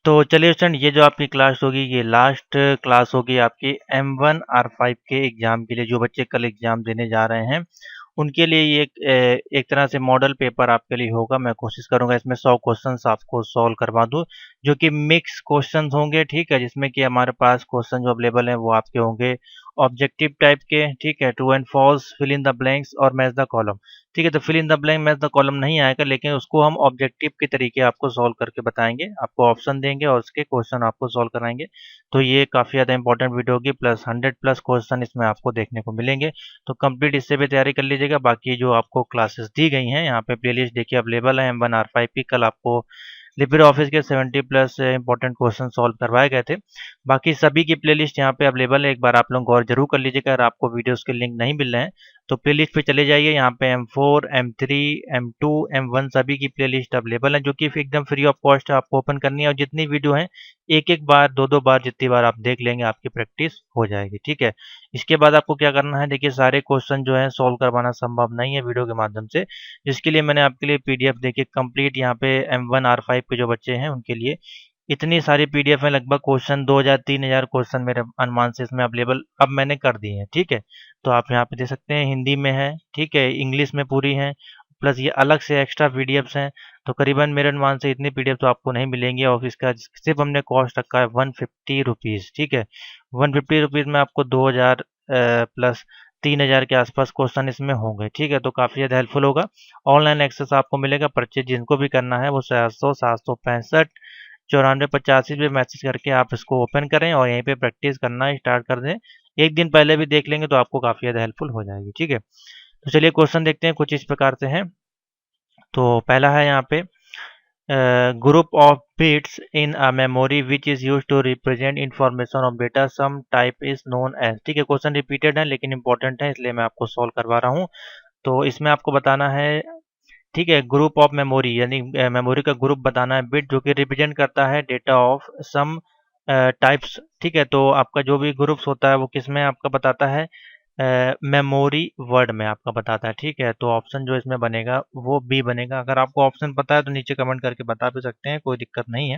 तो चलिए स्टूडेंट, ये जो आपकी क्लास होगी ये लास्ट क्लास होगी आपकी M1 R5 के एग्ज़ाम के लिए। जो बच्चे कल एग्ज़ाम देने जा रहे हैं उनके लिए ये एक तरह से मॉडल पेपर आपके लिए होगा। मैं कोशिश करूंगा इसमें 100 क्वेश्चंस आपको सॉल्व करवा दूं, जो कि मिक्स क्वेश्चंस होंगे, ठीक है, जिसमें कि हमारे पास क्वेश्चन जो अवेलेबल हैं वो आपके होंगे ऑब्जेक्टिव टाइप के, ठीक है, true and false, fill in the blanks और मैच द कॉलम। ठीक है, तो fill in the blank match the column नहीं आएगा, लेकिन उसको हम ऑब्जेक्टिव के तरीके आपको सॉल्व करके बताएंगे, आपको ऑप्शन देंगे और उसके क्वेश्चन आपको सॉल्व कराएंगे। तो ये काफ़ी ज़्यादा इंपॉर्टेंट वीडियो होगी, प्लस 100+ क्वेश्चन इसमें आपको देखने को मिलेंगे। तो कंप्लीट इससे भी तैयारी कर लीजिएगा। बाकी जो आपको क्लासेस दी गई हैं यहाँ पे प्लेलिस्ट देखिए अवेलेबल है M1 R5 की। कल आपको लिब्रे ऑफिस के 70+ इंपॉर्टेंट क्वेश्चन सॉल्व करवाए गए थे। बाकी सभी की प्लेलिस्ट यहाँ पे अवेलेबल है, एक बार आप लोग गौर जरूर कर लीजिएगा। अगर आपको वीडियोस के लिंक नहीं मिल रहे हैं तो प्लेलिस्ट पे चले जाइए, यहाँ पे M4, M3, M2, M1 सभी की प्लेलिस्ट अवेलेबल है, जो कि एकदम फ्री ऑफ कॉस्ट है। आपको ओपन करनी है और जितनी वीडियो हैं एक एक बार, दो दो बार, जितनी बार आप देख लेंगे आपकी प्रैक्टिस हो जाएगी। ठीक है, इसके बाद आपको क्या करना है, देखिए सारे क्वेश्चन जो है सॉल्व करवाना संभव नहीं है वीडियो के माध्यम से, जिसके लिए मैंने आपके लिए पीडीएफ देखिए कंप्लीट यहाँ पे M1 R5 के जो बच्चे हैं उनके लिए इतनी सारी पीडीएफ है, लगभग क्वेश्चन 2000-3000 क्वेश्चन मेरे अनुमान से इसमें अवेलेबल अब मैंने कर दिए हैं। ठीक है, तो आप यहाँ पे देख सकते हैं हिंदी में है, ठीक है, इंग्लिश में पूरी है, प्लस ये अलग से एक्स्ट्रा पीडीएफ्स हैं। तो करीबन मेरे अनुमान से इतनी पीडीएफ तो आपको नहीं मिलेंगी, और इसका सिर्फ हमने कॉस्ट रखा है 150 रुपीज़। ठीक है, 150 रुपीज़ में आपको 2000 प्लस 3000 के आसपास क्वेश्चन इसमें होंगे। ठीक है, तो काफ़ी ज़्यादा हेल्पफुल होगा। ऑनलाइन एक्सेस आपको मिलेगा, परचेज जिनको भी करना है वो 700-765-9485 पे मैसेज करके आप इसको ओपन करें और यहीं पे प्रैक्टिस करना स्टार्ट कर दें। एक दिन पहले भी देख लेंगे तो आपको काफ़ी ज़्यादा हेल्पफुल हो जाएगी। ठीक है, तो चलिए क्वेश्चन देखते हैं, कुछ इस प्रकार से हैं। तो पहला है यहाँ पे group of bits in a memory which is used to represent information of data some type is known as। ठीक है, क्वेश्चन रिपीटेड है लेकिन इंपॉर्टेंट है, इसलिए मैं आपको सॉल्व करवा रहा हूँ। तो इसमें आपको बताना है, ठीक है, ग्रुप ऑफ मेमोरी यानी मेमोरी का ग्रुप बताना है, बिट जो कि रिप्रेजेंट करता है डेटा ऑफ सम टाइप्स। ठीक है, तो आपका जो भी ग्रुप्स होता है वो किस में आपका बताता है, मेमोरी वर्ड में आपका बताता है। ठीक है, तो ऑप्शन जो इसमें बनेगा वो बी बनेगा। अगर आपको ऑप्शन पता है तो नीचे कमेंट करके बता भी सकते हैं, कोई दिक्कत नहीं है।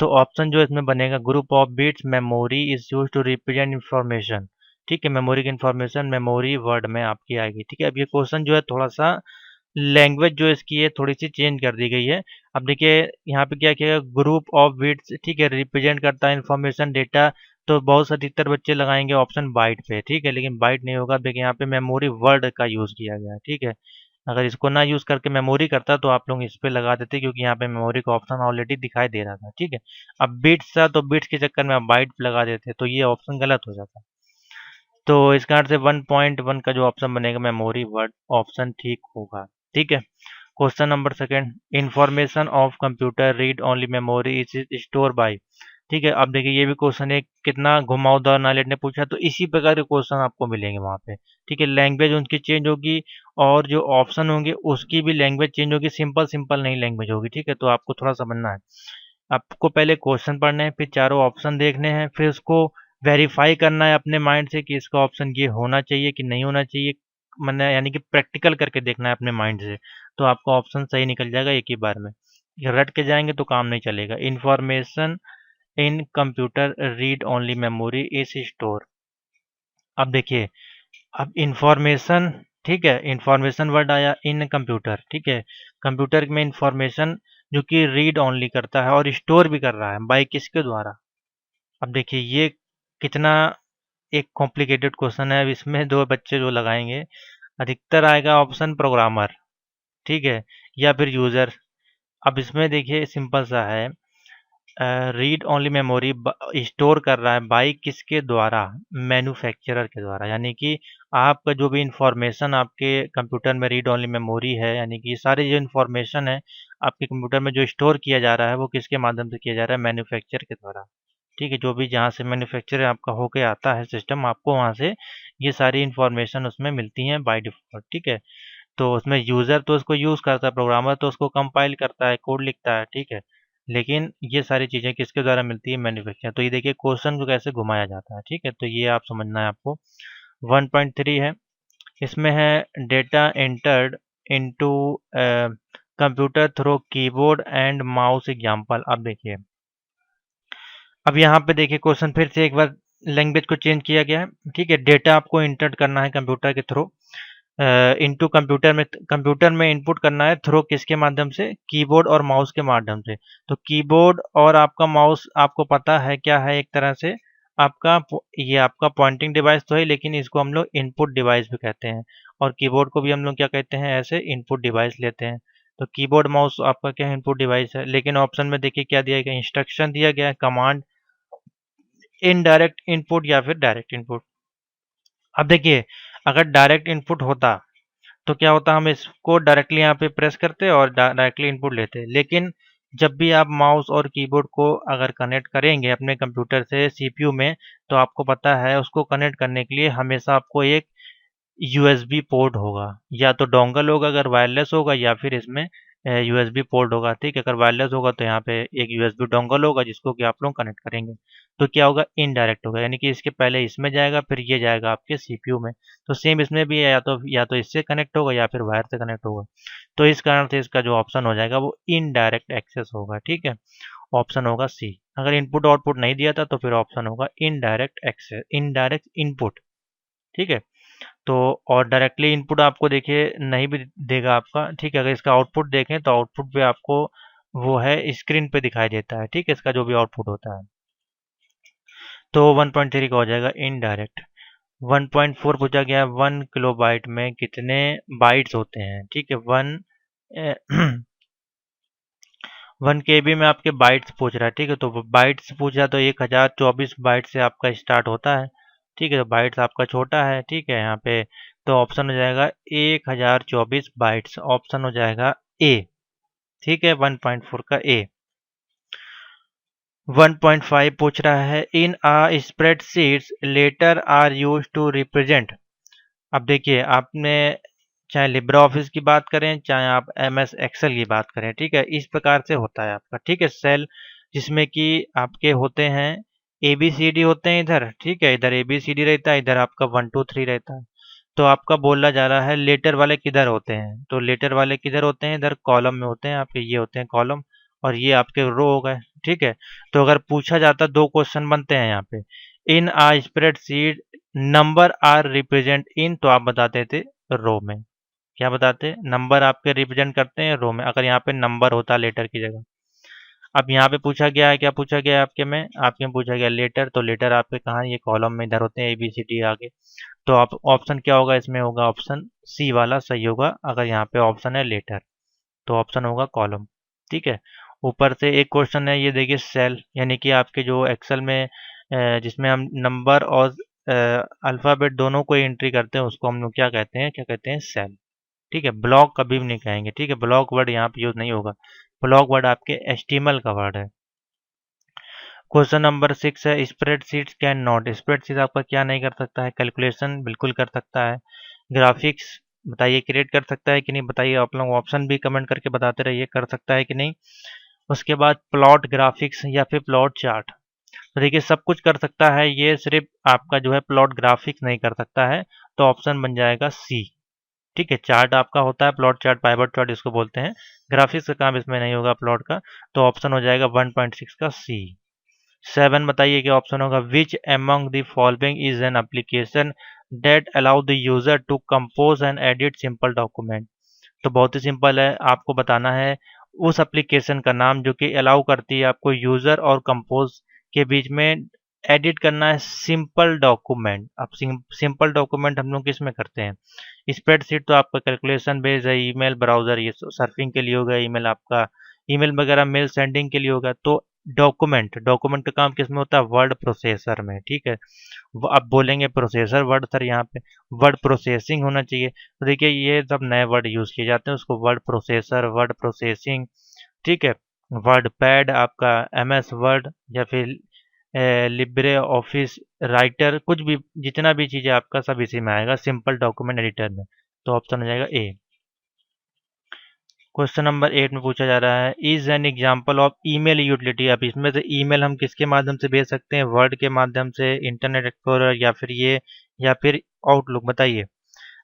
तो ऑप्शन जो इसमें बनेगा, group of bits memory is use to represent information. ठीक है, मेमोरी की इंफॉर्मेशन मेमोरी वर्ड में आपकी आएगी। ठीक है, अब ये क्वेश्चन जो है थोड़ा सा लैंग्वेज जो इसकी है थोड़ी सी चेंज कर दी गई है। अब देखिए यहाँ पे क्या किया, ग्रुप ऑफ बिट्स, ठीक है, रिप्रेजेंट करता है इंफॉर्मेशन डेटा। तो बहुत से अधिकतर बच्चे लगाएंगे ऑप्शन बाइट पे, ठीक है, लेकिन बाइट नहीं होगा। देखिए यहाँ पे मेमोरी वर्ड का यूज किया गया है। ठीक है, अगर इसको ना यूज करके मेमोरी करता तो आप लोग इस पे लगा देते, क्योंकि यहाँ पे मेमोरी का ऑप्शन ऑलरेडी दिखाई दे रहा था। ठीक है, अब बिट्स था तो बिट्स के चक्कर में आप बाइट लगा देते तो ये ऑप्शन गलत हो जाता। तो इसका अर्थ से 1.1 का जो ऑप्शन बनेगा मेमोरी वर्ड ऑप्शन ठीक होगा। ठीक है, question number second, information of computer read only memory is store bye. ठीक है, अब देखिए ये भी क्वेश्चन एक कितना घुमावदार नालेट ने पूछा, तो इसी प्रकार के क्वेश्चन आपको मिलेंगे वहाँ पे। ठीक है, लैंग्वेज उनकी चेंज होगी और जो ऑप्शन होंगे उसकी भी लैंग्वेज चेंज होगी, सिंपल सिंपल नहीं लैंग्वेज होगी। ठीक है, तो आपको थोड़ा समझना है, आपको पहले क्वेश्चन पढ़ने हैं, फिर चारों ऑप्शन देखने हैं, फिर उसको वेरीफाई करना है अपने माइंड से कि इसका ऑप्शन ये होना चाहिए कि नहीं होना चाहिए, मैंने यानी कि प्रैक्टिकल करके देखना है अपने माइंड से, तो आपका ऑप्शन सही निकल जाएगा एक ही बार में। ये रट के जाएंगे तो काम नहीं चलेगा। Information in computer read only memory is store. अब देखिए, अब इंफॉर्मेशन, ठीक है, इंफॉर्मेशन वर्ड आया इन कंप्यूटर। ठीक है, कंप्यूटर में इंफॉर्मेशन जो कि रीड ओनली करता है और स्टोर भी कर रहा है, बाय किसके द्वारा। अब देखिए ये कितना एक कॉम्प्लिकेटेड क्वेश्चन है। अब इसमें दो बच्चे जो लगाएंगे अधिकतर आएगा ऑप्शन प्रोग्रामर, ठीक है, या फिर यूजर। अब इसमें देखिए सिंपल सा है, रीड ओनली मेमोरी स्टोर कर रहा है बाई किसके द्वारा, मैन्युफैक्चरर के द्वारा। यानी कि आपका जो भी इंफॉर्मेशन आपके कंप्यूटर में रीड ओनली मेमोरी है, यानी कि सारी जो इंफॉर्मेशन है आपके कंप्यूटर में जो स्टोर किया जा रहा है वो किसके माध्यम से किया जा रहा है, मैन्युफैक्चर के द्वारा। ठीक है, जो भी जहाँ से मैन्युफैक्चर आपका होके आता है सिस्टम, आपको वहाँ से ये सारी इंफॉर्मेशन उसमें मिलती हैं बाय डिफ़ॉल्ट। ठीक है, तो उसमें यूज़र तो उसको यूज़ करता है, प्रोग्रामर तो उसको कंपाइल करता है, कोड लिखता है। ठीक है, लेकिन ये सारी चीज़ें किसके द्वारा मिलती है, मैन्युफैक्चर। तो ये देखिए क्वेश्चन को कैसे घुमाया जाता है। ठीक है, तो ये आप समझना है आपको। 1.3 है, इसमें है data entered into computer through keyboard and mouse example. अब देखिए अब यहाँ पे देखिए क्वेश्चन फिर से एक बार लैंग्वेज को चेंज किया गया है, ठीक है। डेटा आपको इंटर करना है कंप्यूटर के थ्रू, इनटू कंप्यूटर में इनपुट करना है थ्रू किसके माध्यम से, कीबोर्ड और माउस के माध्यम से। तो कीबोर्ड और आपका माउस आपको पता है क्या है, एक तरह से ये आपका पॉइंटिंग डिवाइस तो है, लेकिन इसको हम लोग इनपुट डिवाइस भी कहते हैं, और कीबोर्ड को भी हम लोग क्या कहते हैं, ऐसे इनपुट डिवाइस लेते हैं। तो कीबोर्ड माउस आपका क्या है, इनपुट डिवाइस है। लेकिन ऑप्शन में देखिए क्या दिया गया, इंस्ट्रक्शन दिया गया है, कमांड, इनडायरेक्ट इनपुट या फिर डायरेक्ट इनपुट। अब देखिए अगर डायरेक्ट इनपुट होता तो क्या होता, हम इसको डायरेक्टली यहाँ पे प्रेस करते और डायरेक्टली इनपुट लेते। लेकिन जब भी आप माउस और कीबोर्ड को अगर कनेक्ट करेंगे अपने कंप्यूटर से सीपीयू में, तो आपको पता है उसको कनेक्ट करने के लिए हमेशा आपको एक यूएसबी पोर्ट होगा, या तो डोंगल होगा अगर वायरलेस होगा, या फिर इसमें यूएसबी पोर्ट होगा, ठीक है। अगर वायरलेस होगा तो यहाँ पे एक यूएसबी डोंगल होगा जिसको कि आप लोग कनेक्ट करेंगे। तो क्या होगा, इनडायरेक्ट होगा, यानी कि इसके पहले इसमें जाएगा फिर ये जाएगा आपके सीपीयू में। तो सेम इसमें भी है, या तो इससे कनेक्ट होगा या फिर वायर से कनेक्ट होगा। तो इस कारण से इसका जो ऑप्शन हो जाएगा वो इनडायरेक्ट एक्सेस होगा, ठीक है। ऑप्शन होगा सी। अगर इनपुट आउटपुट नहीं दिया था तो फिर ऑप्शन होगा इनडायरेक्ट एक्सेस, इनडायरेक्ट इनपुट, ठीक है। तो और डायरेक्टली इनपुट आपको देखिए नहीं भी देगा आपका, ठीक है। अगर इसका आउटपुट देखें तो आउटपुट पे आपको वो है स्क्रीन पे दिखाई देता है, ठीक है, इसका जो भी आउटपुट होता है। तो 1.3 का हो जाएगा इनडायरेक्ट। 1.4 पूछा गया है, 1 किलोबाइट में कितने बाइट्स होते हैं, ठीक है। 1 KB में आपके बाइट्स पूछ रहा है, ठीक है। तो बाइट्स पूछा तो 1024 बाइट से आपका स्टार्ट होता है, ठीक है। तो बाइट्स आपका छोटा है, ठीक है यहाँ पे। तो ऑप्शन हो जाएगा 1024 बाइट्स, ऑप्शन हो जाएगा ए, ठीक है। 1.4 का ए। 1.5 पूछ रहा है, in a spreadsheets letter are use to represent. अब देखिए आपने चाहे लिब्रा ऑफिस की बात करें, चाहे आप एमएस एक्सेल की बात करें, ठीक है, इस प्रकार से होता है आपका, ठीक है। सेल जिसमें कि आपके होते हैं ए बी सी डी होते हैं इधर, ठीक है, इधर ए बी सी डी रहता है, इधर आपका 1 2 3 रहता है। तो आपका बोला जा रहा है लेटर वाले किधर होते हैं, तो लेटर वाले किधर होते हैं, इधर कॉलम में होते हैं आपके, ये होते हैं कॉलम, और ये आपके रो हो गए, ठीक है। तो अगर पूछा जाता, दो क्वेश्चन बनते हैं यहाँ पे, in a spreadsheet number are represent in, तो आप बताते थे रो में। क्या बताते, नंबर आपके रिप्रेजेंट करते हैं रो में, अगर यहाँ पे नंबर होता लेटर की जगह। अब यहाँ पे पूछा गया है, क्या पूछा गया है आपके में पूछा गया लेटर, तो लेटर आपके कहाँ, ये कॉलम में इधर होते हैं, ए बी सी डी आगे। तो आप ऑप्शन क्या होगा इसमें, होगा ऑप्शन सी वाला सही होगा, अगर यहाँ पे ऑप्शन है लेटर तो ऑप्शन होगा कॉलम, ठीक है। ऊपर से एक क्वेश्चन है, ये देखिए सेल, यानी कि आपके जो एक्सेल में जिसमें हम नंबर और अल्फ़ाबेट दोनों को एंट्री करते हैं, उसको हम लोग क्या कहते हैं सेल, ठीक है। ब्लॉक कभी भी नहीं कहेंगे, ठीक है, ब्लॉक वर्ड यहाँ पे यूज नहीं होगा। ब्लॉक वर्ड आपके एचटीएमएल का वर्ड है। क्वेश्चन नंबर 6 है, स्प्रेडशीट्स कैन नॉट, स्प्रेडशीट आपका क्या नहीं कर सकता है, कैलकुलेशन बिल्कुल कर सकता है। ग्राफिक्स बताइए क्रिएट कर सकता है कि नहीं, बताइए, आप लोग ऑप्शन भी कमेंट करके बताते रहिए कर सकता है कि नहीं। उसके बाद प्लॉट ग्राफिक्स या फिर प्लॉट चार्ट, तो देखिए सब कुछ कर सकता है, ये सिर्फ आपका जो है प्लॉट ग्राफिक्स नहीं कर सकता है। तो ऑप्शन बन जाएगा सी, ठीक है। चार्ट आपका होता है प्लॉट चार्ट, पाइवट चार्ट इसको बोलते हैं, ग्राफिक्स का काम इसमें नहीं होगा प्लॉट का। तो ऑप्शन हो जाएगा 1.6 का सी। 7 बताइए क्या ऑप्शन होगा, which among the following is an application that allow the user to compose and edit simple document. तो बहुत ही सिंपल है, आपको बताना है उस एप्लीकेशन का नाम जो कि अलाउ करती है आपको यूजर और कंपोज के बीच में एडिट करना है सिंपल डॉक्यूमेंट। अब सिंपल डॉक्यूमेंट हम लोग किस में करते हैं, स्प्रेडशीट तो आपका कैलकुलेशन बेस्ड है, ईमेल ब्राउजर ये सर्फिंग के लिए होगा, ईमेल आपका ईमेल वगैरह मेल सेंडिंग के लिए होगा। तो डॉक्यूमेंट का काम किस में होता है, वर्ड प्रोसेसर में, ठीक है। अब बोलेंगे प्रोसेसर वर्ड, सर यहाँ पे वर्ड प्रोसेसिंग होना चाहिए। तो देखिए ये सब नए वर्ड यूज किए जाते हैं, उसको वर्ड प्रोसेसर, वर्ड प्रोसेसिंग, ठीक है। वर्ड पैड आपका, एमएस वर्ड, या फिर लिब्रे ऑफिस राइटर, कुछ भी जितना भी चीज़ है आपका सब इसी में आएगा, सिंपल डॉक्यूमेंट एडिटर में। तो ऑप्शन हो जाएगा ए। क्वेश्चन नंबर 8 में पूछा जा रहा है, is an example of email utility. अब इसमें से ईमेल हम किसके माध्यम से भेज सकते हैं, वर्ड के माध्यम से, इंटरनेट एक्सप्लोरर, या फिर ये, या फिर आउटलुक, बताइए।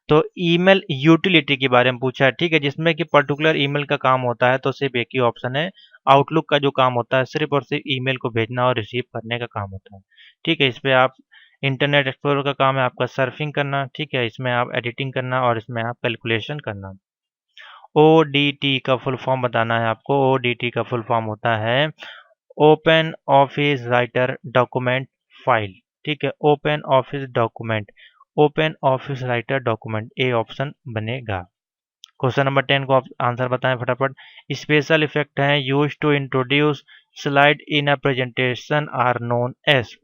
तो ईमेल यूटिलिटी के बारे में पूछा है, ठीक है, जिसमें कि पर्टिकुलर ईमेल का काम होता है, तो सिर्फ एक ही ऑप्शन है। आउटलुक का जो काम होता है सिर्फ और सिर्फ ईमेल को भेजना और रिसीव करने का काम होता है, ठीक है। इस पे आप इंटरनेट एक्सप्लोरर का काम है आपका सर्फिंग करना, ठीक है, इसमें आप एडिटिंग करना और इसमें आप कैलकुलेशन करना। ओडीटी का फुल फॉर्म बताना है आपको। ओडीटी का फुल फॉर्म होता है open office writer document file, ठीक है, open office document, open office writer document, A option बनेगा। क्वेश्चन नंबर 10 को आप आंसर बताएं फटाफट। स्पेशल इफेक्ट हैं use to introduce slide in a presentation are known as.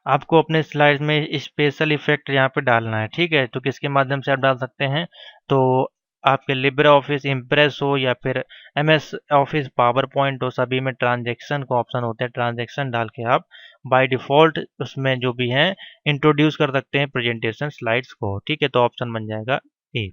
आपको अपने स्लाइड्स में स्पेशल इफेक्ट यहाँ पे डालना है, ठीक है, तो किसके माध्यम से आप डाल सकते हैं, तो आपके लिब्रे ऑफिस इम्प्रेस हो या फिर एमएस ऑफिस पावर पॉइंट हो, सभी में ट्रांजेक्शन का ऑप्शन होते हैं, ट्रांजेक्शन डाल के आप बाय डिफॉल्ट उसमें जो भी है इंट्रोड्यूस कर सकते हैं प्रेजेंटेशन स्लाइड्स को, ठीक है, तो ऑप्शन बन जाएगा ए।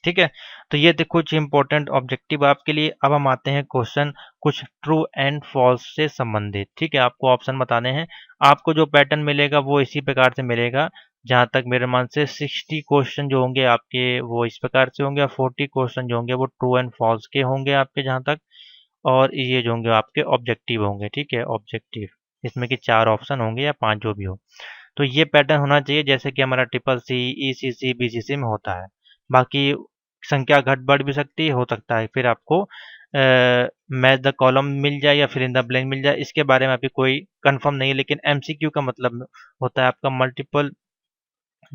ठीक है, तो ये थे कुछ इंपॉर्टेंट ऑब्जेक्टिव आपके लिए। अब हम आते हैं क्वेश्चन कुछ ट्रू एंड फॉल्स से संबंधित, ठीक है, आपको ऑप्शन बताने हैं। आपको जो पैटर्न मिलेगा वो इसी प्रकार से मिलेगा, जहाँ तक मेरे मन से 60 क्वेश्चन जो होंगे आपके वो इस प्रकार से होंगे और 40 क्वेश्चन जो होंगे वो ट्रू एंड फॉल्स के होंगे आपके जहाँ तक, और ये जो होंगे आपके ऑब्जेक्टिव होंगे, ठीक है, ऑब्जेक्टिव, इसमें कि 4 ऑप्शन होंगे या 5 जो भी हो। तो ये पैटर्न होना चाहिए जैसे कि हमारा ट्रिपल सी, ईसीसी, बीसीसी में होता है। बाकी संख्या घट बढ़ भी सकती है, हो सकता है फिर आपको मैच द कॉलम मिल जाए या फिर इन द ब्लैंक मिल जाए, इसके बारे में अभी कोई कंफर्म नहीं है। लेकिन एमसीक्यू का मतलब होता है आपका मल्टीपल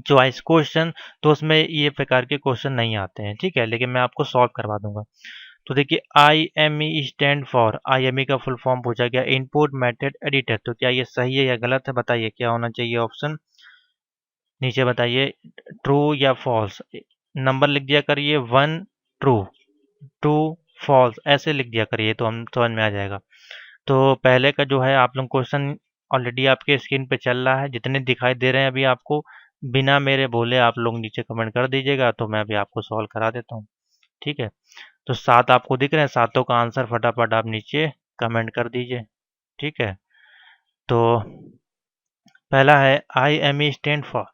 चॉइस क्वेश्चन, तो उसमें ये प्रकार के क्वेश्चन नहीं आते हैं, ठीक है, लेकिन मैं आपको सॉल्व करवा दूंगा। तो देखिए IME स्टैंड फॉर, IME का फुल फॉर्म पूछा गया इनपुट मेथड एडिटर, तो क्या ये सही है या गलत है, बताइए क्या होना चाहिए ऑप्शन, नीचे बताइए ट्रू या फॉल्स। नंबर लिख दिया करिए 1 ट्रू, 2 फॉल्स, ऐसे लिख दिया करिए तो हम समझ में आ जाएगा। तो पहले का जो है आप लोग क्वेश्चन ऑलरेडी आपके स्क्रीन पे चल रहा है, जितने दिखाई दे रहे हैं अभी आपको, बिना मेरे बोले आप लोग नीचे कमेंट कर दीजिएगा तो मैं अभी आपको सॉल्व करा देता हूँ, ठीक है। तो 7 आपको दिख रहे हैं, सातों का आंसर फटाफट आप नीचे कमेंट कर दीजिए, ठीक है। तो पहला है IME stand for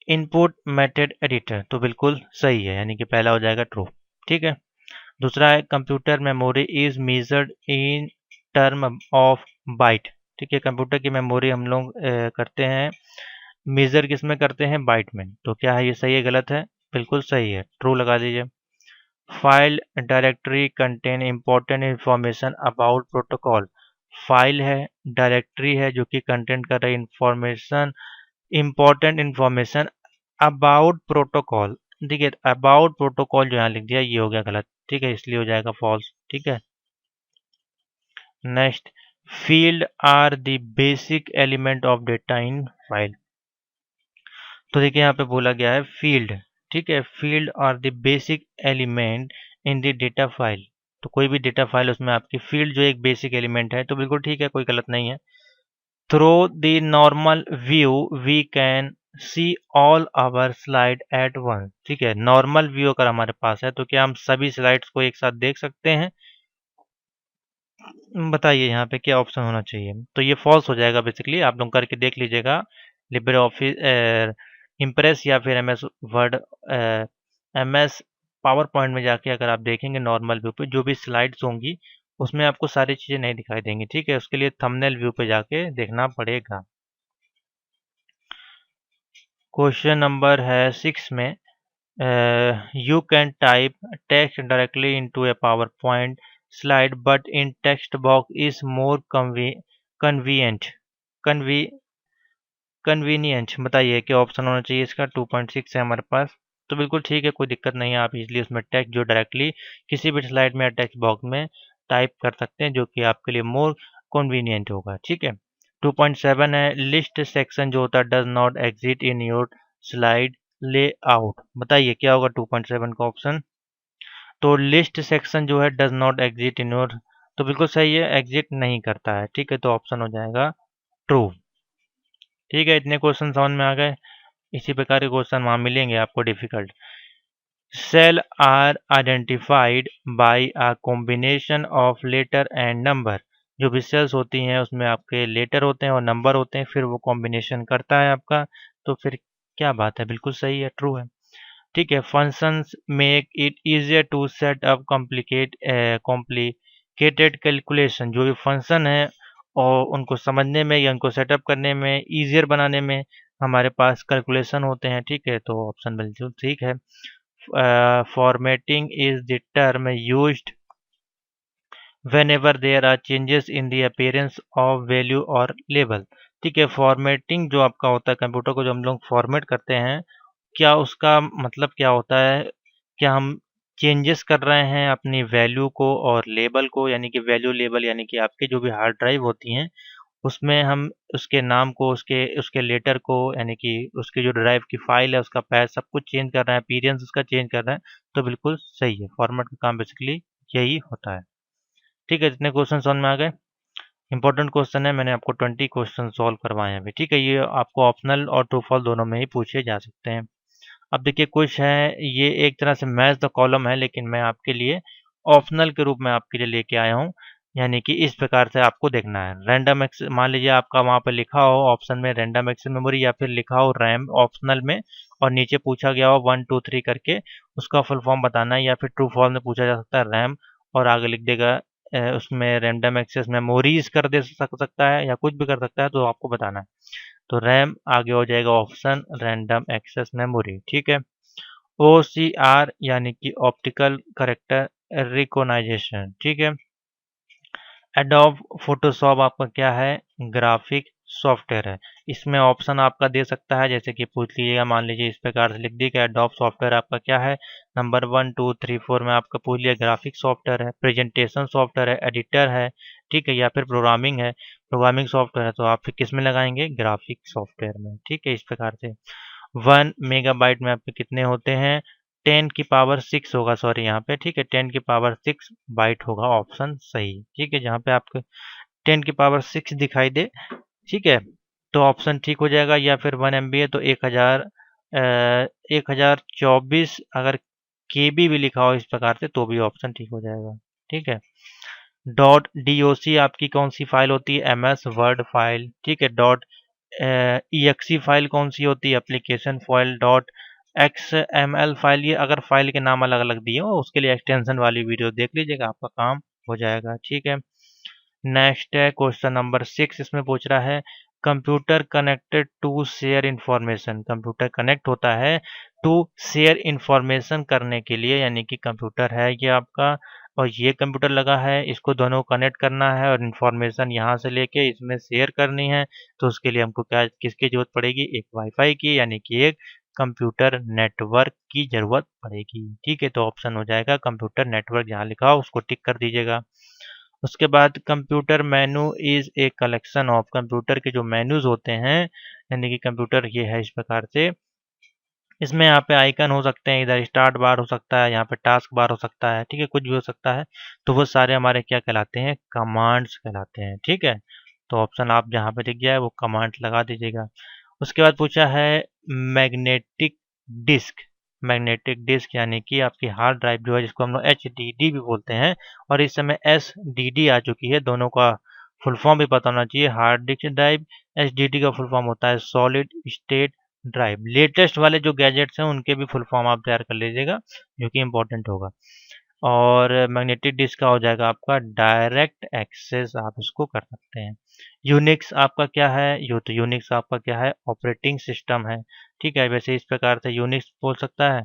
input method editor, तो बिल्कुल सही है, यानी कि पहला हो जाएगा ट्रू, ठीक है। दूसरा है computer memory is measured in term of bite, ठीक है, कंप्यूटर की मेमोरी हम लोग करते हैं मेजर किस में करते हैं, बाइट में, तो क्या है ये सही है गलत है, बिल्कुल सही है, ट्रू लगा दीजिए। File directory contain important information about protocol, file है, डायरेक्टरी है जो कि कंटेंट कर रही है information, important information about protocol, ठीक है, अबाउट प्रोटोकॉल जो यहाँ लिख दिया ये हो गया गलत, ठीक है, इसलिए हो जाएगा फॉल्स, ठीक है। Next, field are the basic element of data in file, तो देखिए यहाँ पे बोला गया है फील्ड, ठीक है, field are the basic element in the data file, तो कोई भी डेटा फाइल उसमें आपकी फील्ड जो एक बेसिक एलिमेंट है, तो बिल्कुल ठीक है, कोई गलत नहीं है। Through the normal view we can see all our slide at once, ठीक है, नॉर्मल व्यू अगर हमारे पास है तो क्या हम सभी स्लाइड्स को एक साथ देख सकते हैं, बताइए यहाँ पे क्या ऑप्शन होना चाहिए, तो ये फॉल्स हो जाएगा बेसिकली, आप लोग करके देख लीजिएगा लिब्रे ऑफिस इम्प्रेस या फिर MS word, MS power point में जाके अगर आप देखेंगे नॉर्मल व्यू पे जो भी स्लाइड्स होंगी उसमें आपको सारी चीज़ें नहीं दिखाई देंगी, ठीक है, उसके लिए थंबनेल व्यू पे जाके देखना पड़ेगा। क्वेश्चन नंबर है 6 में, you can type text directly into a power point slide but in text box is more convenient, कन्वी कन्वीनियंट, बताइए क्या ऑप्शन होना चाहिए इसका, 2.6 है हमारे पास, तो बिल्कुल ठीक है, कोई दिक्कत नहीं है, आप इजीली उसमें टेक्स्ट जो डायरेक्टली किसी भी स्लाइड में या टेक्स्ट बॉक्स में टाइप कर सकते हैं जो कि आपके लिए मोर कन्वीनियंट होगा, ठीक है। 2.7 है लिस्ट सेक्शन जो होता है does not exit in your slide layout, बताइए क्या होगा 2.7 का ऑप्शन, तो लिस्ट सेक्शन जो है does not exit in your, तो बिल्कुल सही है, एग्जिट नहीं करता है, ठीक है, तो ऑप्शन हो जाएगा ट्रू, ठीक है। इतने क्वेश्चन समझ में आ गए, इसी प्रकार के क्वेश्चन वहाँ मिलेंगे आपको difficult. Cell are identified by a combination of letter and number, जो भी सेल्स होती हैं उसमें आपके लेटर होते हैं और नंबर होते हैं, फिर वो कॉम्बिनेशन करता है आपका, तो फिर क्या बात है, बिल्कुल सही है, ट्रू है। ठीक है, functions make it easier to set up complicated calculation. जो भी फंक्शन है और उनको समझने में या उनको सेटअप करने में, इजियर बनाने में हमारे पास कैलकुलेशन होते हैं। ठीक है, तो ऑप्शन बिल्कुल ठीक है। Formatting is the term used whenever there are changes in the appearance of value or label। ठीक है, फॉर्मेटिंग जो आपका होता है, कंप्यूटर को जो हम लोग फॉर्मेट करते हैं, क्या उसका मतलब क्या होता है? क्या हम चेंजेस कर रहे हैं अपनी वैल्यू को और लेबल को, यानी कि वैल्यू लेबल यानी कि आपकी जो भी हार्ड ड्राइव होती हैं, उसमें हम उसके नाम को, उसके उसके लेटर को, यानी कि उसकी जो ड्राइव की फाइल है उसका पैच सब कुछ चेंज कर रहे हैं, अपीयरेंस उसका चेंज कर रहे हैं। तो बिल्कुल सही है, फॉर्मेट का काम बेसिकली यही होता है। ठीक है, जितने क्वेश्चन समझ में आ गए? इंपॉर्टेंट क्वेश्चन है, मैंने आपको 20 क्वेश्चन सॉल्व करवाए हैं अभी। ठीक है, ये आपको ऑप्शनल और ट्रू फॉल्स दोनों में ही पूछे जा सकते हैं। अब देखिए कुछ है, ये एक तरह से मैच द कॉलम है, लेकिन मैं आपके लिए ऑप्शनल के रूप में आपके लिए लेके आया हूँ। यानी कि इस प्रकार से आपको देखना है। रैंडम एक्सेस, मान लीजिए आपका वहाँ पे लिखा हो ऑप्शन में रैंडम एक्सेस मेमोरी, या फिर लिखा हो रैम ऑप्शनल में, और नीचे पूछा गया हो 1 2 3 करके, उसका फुल फॉर्म बताना है। या फिर ट्रू फॉल्स में पूछा जा सकता है रैम, और आगे लिख देगा उसमें रैंडम एक्सेस मेमोरीज कर दे सकता है, या कुछ भी कर सकता है, तो आपको बताना है। तो रैम आगे हो जाएगा ऑप्शन रैंडम एक्सेस मेमोरी। ठीक है, OCR यानी कि ऑप्टिकल करेक्टर रिकॉग्नाइजेशन। ठीक है, एडोब फोटोशॉप आपका क्या है? ग्राफिक सॉफ्टवेयर है। इसमें ऑप्शन आपका दे सकता है, जैसे कि पूछ लीजिएगा, मान लीजिए इस प्रकार से लिख दी कि एडोब सॉफ्टवेयर आपका क्या है, नंबर 1 2 3 4 में आपका पूछ लिया ग्राफिक सॉफ्टवेयर है, प्रेजेंटेशन सॉफ्टवेयर है, एडिटर है, ठीक है, या फिर प्रोग्रामिंग है। प्रोग्रामिंग सॉफ्टवेयर है तो आप फिर किस में लगाएंगे? ग्राफिक सॉफ्टवेयर में। ठीक है, इस प्रकार से 1 मेगाबाइट में आपके कितने होते हैं? 10 की पावर 6 होगा, सॉरी यहाँ पे। ठीक है, 10 की पावर 6 बाइट होगा, ऑप्शन सही। ठीक है, जहाँ पे आपको 10 की पावर 6 दिखाई दे, ठीक है, तो ऑप्शन ठीक हो जाएगा। या फिर 1 MB है तो 1024, अगर KB भी लिखा हो इस प्रकार से तो भी ऑप्शन ठीक हो जाएगा। ठीक है, .doc आपकी कौन सी फाइल होती है? MS word file. ठीक है, .exe फाइल कौन सी होती है? Application file. .xml फाइल, ये अगर फाइल के नाम अलग अलग दिए हो उसके लिए एक्सटेंशन वाली वीडियो देख लीजिएगा, आपका काम हो जाएगा। ठीक है, नेक्स्ट है क्वेश्चन नंबर 6। इसमें पूछ रहा है computer connected to share information. Computer connect होता है टू शेयर इंफॉर्मेशन करने के लिए, यानी कि कंप्यूटर है ये आपका, और ये कंप्यूटर लगा है, इसको दोनों कनेक्ट करना है और इंफॉर्मेशन यहाँ से लेके इसमें शेयर करनी है। तो उसके लिए हमको क्या, किसकी जरूरत पड़ेगी? एक वाईफाई की, यानी कि एक कंप्यूटर नेटवर्क की जरूरत पड़ेगी। ठीक है, तो ऑप्शन हो जाएगा कंप्यूटर नेटवर्क, जहाँ लिखा हो उसको टिक कर दीजिएगा। उसके बाद computer menu is a collection of, computer के जो मेन्यूज होते हैं, यानी कि कंप्यूटर ये है इस प्रकार से, इसमें यहाँ पे आइकन हो सकते हैं, इधर स्टार्ट बार हो सकता है, यहाँ पे टास्क बार हो सकता है, ठीक है, कुछ भी हो सकता है। तो वो सारे हमारे क्या कहलाते हैं? कमांड्स कहलाते हैं। ठीक है, तो ऑप्शन आप जहाँ पे दिख जाए वो कमांड लगा दीजिएगा। उसके बाद पूछा है मैग्नेटिक डिस्क। मैग्नेटिक डिस्क यानी कि आपकी हार्ड ड्राइव जो है, जिसको हम लोग HDD भी बोलते हैं, और इस समय SDD आ चुकी है, दोनों का फुल फॉर्म भी पता होना चाहिए। हार्ड डिस्क ड्राइव, HDD का फुल फॉर्म होता है सॉलिड स्टेट ड्राइव। लेटेस्ट वाले जो गैजेट्स हैं उनके भी फुल फॉर्म आप तैयार कर लीजिएगा, जो कि इंपॉर्टेंट होगा। और मैग्नेटिक डिस्क का हो जाएगा आपका डायरेक्ट एक्सेस, आप उसको कर सकते हैं। यूनिक्स आपका क्या है? तो यूनिक्स आपका क्या है? ऑपरेटिंग सिस्टम है। ठीक है, वैसे इस प्रकार से यूनिक्स बोल सकता है,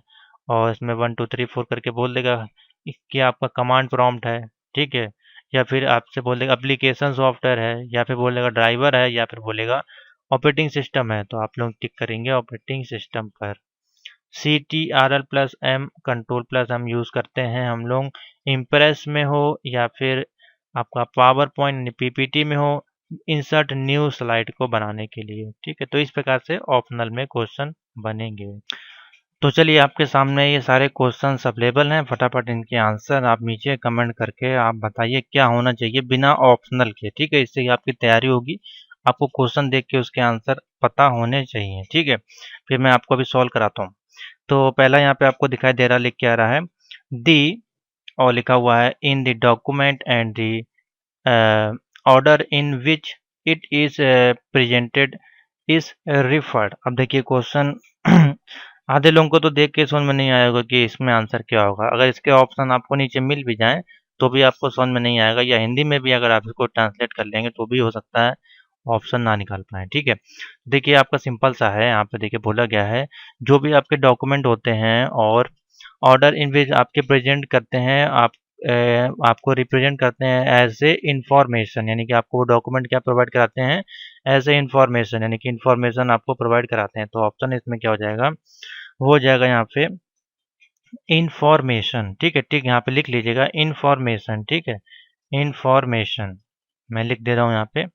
और इसमें 1 2 3 4 करके बोल देगा कि आपका कमांड प्रॉम्प्ट है। ठीक है, या फिर आपसे बोल देगा एप्लीकेशन सॉफ्टवेयर है, या फिर बोलेगा ड्राइवर है, या फिर बोलेगा ऑपरेटिंग सिस्टम है। तो आप लोग टिक करेंगे ऑपरेटिंग सिस्टम पर। CTRL+M कंट्रोल+M यूज़ करते हैं हम लोग, इम्प्रेस में हो या फिर आपका पावर पॉइंट PPT में हो, इंसर्ट न्यू स्लाइड को बनाने के लिए। ठीक है, तो इस प्रकार से ऑप्शनल में क्वेश्चन बनेंगे। तो चलिए, आपके सामने ये सारे क्वेश्चंस अवेलेबल हैं, फटाफट इनके आंसर आप नीचे कमेंट करके आप बताइए क्या होना चाहिए बिना ऑप्शनल के। ठीक है, इससे ही आपकी तैयारी होगी, आपको क्वेश्चन देख के उसके आंसर पता होने चाहिए। ठीक है, फिर मैं आपको अभी सॉल्व कराता हूँ। तो पहला यहाँ पे आपको दिखाई दे रहा, लिख के आ रहा है दी, और लिखा हुआ है in the document and the order in which it is presented is referred. अब देखिए क्वेश्चन आधे लोगों को तो देख के समझ में नहीं आएगा कि इसमें आंसर क्या होगा। अगर इसके ऑप्शन आपको नीचे मिल भी जाएँ, तो भी आपको समझ में नहीं आएगा, या हिंदी में भी अगर आप इसको ट्रांसलेट कर लेंगे तो भी हो सकता है ऑप्शन ना निकाल पाएँ, ठीक है? देखिए आपका सिंपल सा है, यहाँ पे देखिए बोला गया है, जो भी आपके डॉक्यूमेंट होते हैं और ऑर्डर इन विच आपके प्रेज़ेंट करते हैं, आपको रिप्रेज़ेंट करते हैं एज़ ए इन्फॉर्मेशन, यानी कि आपको वो डॉक्यूमेंट क्या प्रोवाइड कराते हैं, एज़ ए इन्फॉर्मेशन, यानी कि इन्फॉर्मेशन आपको प्रोवाइड कराते हैं। तो ऑप्शन इसमें क्या हो जाएगा? वो हो जाएगा यहाँ पे इन्फॉर्मेशन, ठीक है? ठीक, यहाँ पे लिख लीजिएगा इन्फॉर्मेशन, ठीक है? इन्फॉर्मेशन, मैं लिख दे रहा हूँ यहाँ पे।